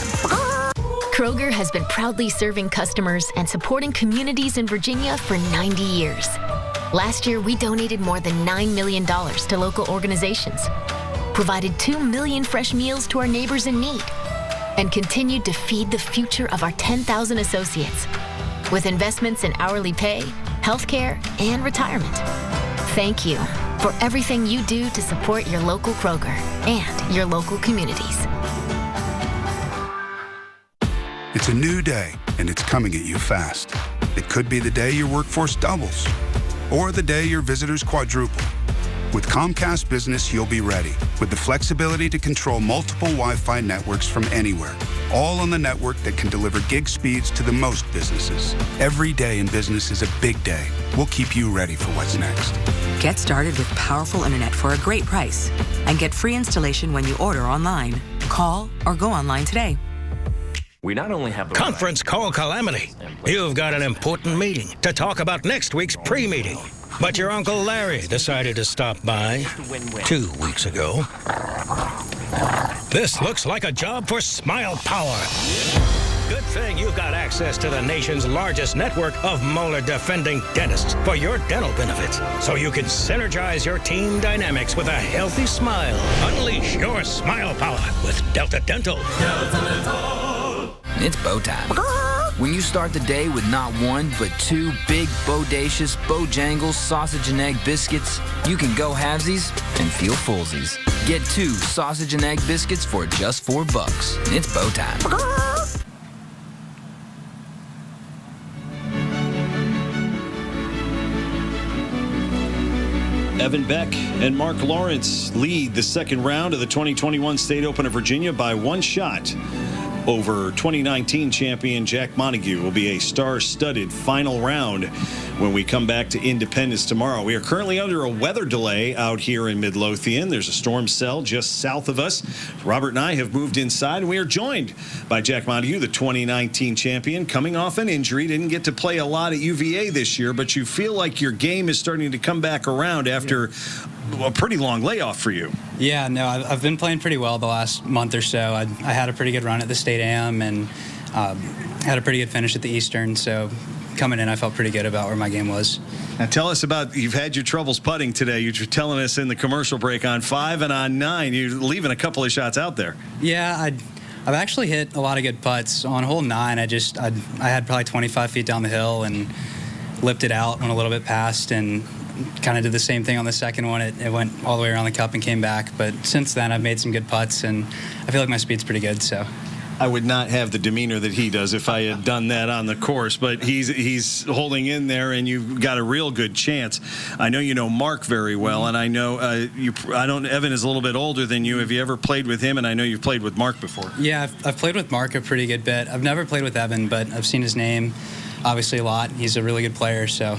Speaker 24: Kroger has been proudly serving customers and supporting communities in Virginia for 90 years. Last year, we donated more than $9 million to local organizations, provided 2 million fresh meals to our neighbors in need, and continued to feed the future of our 10,000 associates with investments in hourly pay, healthcare, and retirement. Thank you for everything you do to support your local Kroger and your local communities.
Speaker 25: It's a new day, and it's coming at you fast. It could be the day your workforce doubles, or the day your visitors quadruple. With Comcast Business, you'll be ready, with the flexibility to control multiple Wi-Fi networks from anywhere, all on the network that can deliver gig speeds to the most businesses. Every day in business is a big day. We'll keep you ready for what's next.
Speaker 26: Get started with powerful internet for a great price, and get free installation when you order online. Call or go online today.
Speaker 9: We not only have the
Speaker 10: Conference call calamity. You've got an important meeting to talk about next week's pre-meeting. But your Uncle Larry decided to stop by 2 weeks ago. This looks like a job for Smile Power. Good thing you've got access to the nation's largest network of molar-defending dentists for your dental benefits, so you can synergize your team dynamics with a healthy smile. Unleash your Smile Power with Delta Dental.
Speaker 18: It's bow time. When you start the day with not 1, but 2 big, bodacious, Bojangles sausage and egg biscuits, you can go halvesies and feel fullsies. Get 2 sausage and egg biscuits for just $4. It's bow time.
Speaker 23: Evan Beck and Mark Lawrence lead the second round of the 2021 State Open of Virginia by 1 shot over 2019 champion Jack Montague. Will be a star-studded final round when we come back to Independence tomorrow. We are currently under a weather delay out here in Midlothian. There's a storm cell just south of us. Robert and I have moved inside, and we are joined by Jack Montague, the 2019 champion, coming off an injury. Didn't get to play a lot at UVA this year, but you feel like your game is starting to come back around after a pretty long layoff for you.
Speaker 2: Yeah, no, I've been playing pretty well the last month or so. I had a pretty good run at the State AM and had a pretty good finish at the Eastern, so coming in, I felt pretty good about where my game was.
Speaker 23: Now tell us about, you've had your troubles putting today. You're telling us in the commercial break on 5 and on 9. You're leaving a couple of shots out there.
Speaker 2: Yeah, I've actually hit a lot of good putts. On hole 9, I had probably 25 feet down the hill and lipped it out, went a little bit past, and kind of did the same thing on the second one. It went all the way around the cup and came back. But since then, I've made some good putts, and I feel like my speed's pretty good. So
Speaker 23: I would not have the demeanor that he does if I had done that on the course, but he's holding in there, and you've got a real good chance. I know you know Mark very well, and I know Evan is a little bit older than you. Have you ever played with him? And I know you've played with Mark before.
Speaker 2: Yeah, I've played with Mark a pretty good bit. I've never played with Evan, but I've seen his name obviously a lot. He's a really good player, so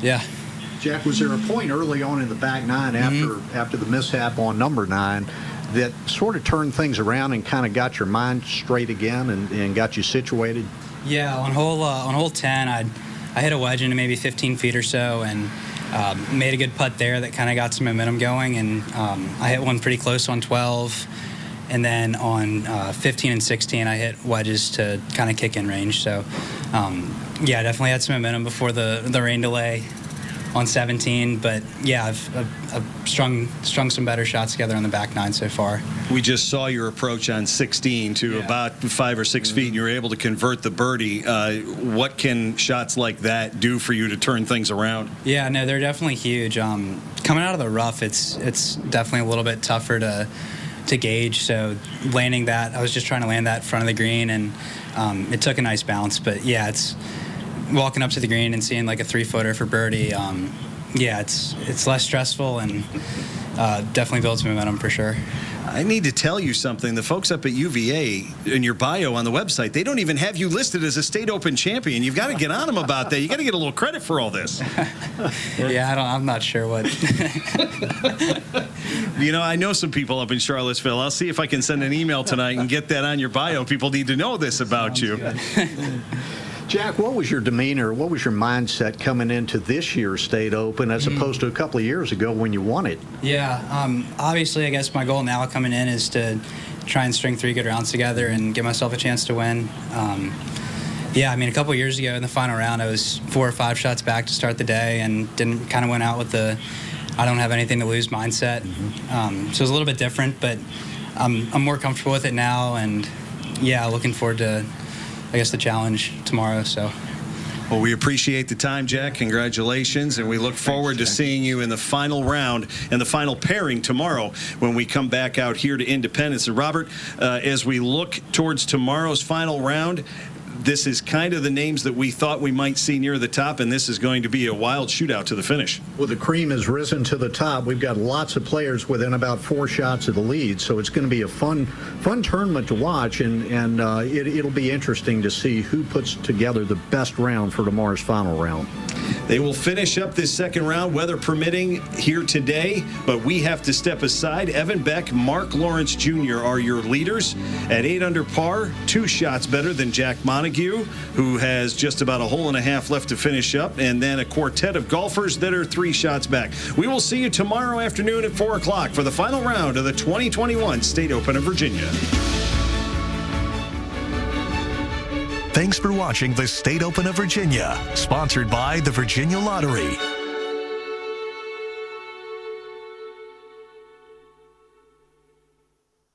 Speaker 2: yeah.
Speaker 3: Jack, was there a point early on in the back 9 after the mishap on number 9 that sort of turned things around and kind of got your mind straight again and got you situated?
Speaker 2: Yeah, on hole 10, I hit a wedge into maybe 15 feet or so and made a good putt there that kind of got some momentum going, and I hit one pretty close on 12, and then on 15 and 16 I hit wedges to kind of kick in range. So yeah, I definitely had some momentum before the rain delay.
Speaker 1: on 17. But yeah, I've strung some better shots together on the back nine so far.
Speaker 23: We just saw your approach on 16 to about 5 or 6 feet, and you were able to convert the birdie. What can shots like that do for you to turn things around?
Speaker 1: Yeah, no, they're definitely huge. Coming out of the rough, it's definitely a little bit tougher to gauge. So landing that, I was just trying to land that in front of the green, and it took a nice bounce. But yeah, it's walking up to the green and seeing like a 3-footer for birdie. Yeah, it's less stressful and definitely builds momentum for sure.
Speaker 23: I need to tell you something. The folks up at UVA, in your bio on the website, they don't even have you listed as a state open champion. You've got to get on them about that. You got to get a little credit for all this.
Speaker 1: Yeah, I'm not sure what.
Speaker 23: You know, I know some people up in Charlottesville. I'll see if I can send an email tonight and get that on your bio. People need to know this about you.
Speaker 3: Jack, what was your demeanor, what was your mindset coming into this year's State Open as opposed to a couple of years ago when you won it?
Speaker 1: Yeah, obviously I guess my goal now coming in is to try and string 3 good rounds together and give myself a chance to win. Yeah, I mean, a couple of years ago in the final round, I was 4 or 5 shots back to start the day and kind of went out with the I don't have anything to lose mindset. So it was a little bit different, but I'm more comfortable with it now, and yeah, looking forward to, I guess, the challenge tomorrow. So.
Speaker 23: Well, we appreciate the time, Jack. Congratulations, and we look forward to seeing you in the final round and the final pairing tomorrow when we come back out here to Independence. And Robert, as we look towards tomorrow's final round, this is kind of the names that we thought we might see near the top, and this is going to be a wild shootout to the finish.
Speaker 3: Well, the cream has risen to the top. We've got lots of players within about 4 shots of the lead, so it's going to be a fun tournament to watch, and it'll be interesting to see who puts together the best round for tomorrow's final round.
Speaker 23: They will finish up this second round, weather permitting, here today, but we have to step aside. Evan Beck, Mark Lawrence Jr. are your leaders at 8 under par, 2 shots better than Jack Montague, who has just about a hole and a half left to finish up, and then a quartet of golfers that are 3 shots back. We will see you tomorrow afternoon at 4 o'clock for the final round of the 2021 State Open of Virginia.
Speaker 20: Thanks for watching the State Open of Virginia, sponsored by the Virginia Lottery.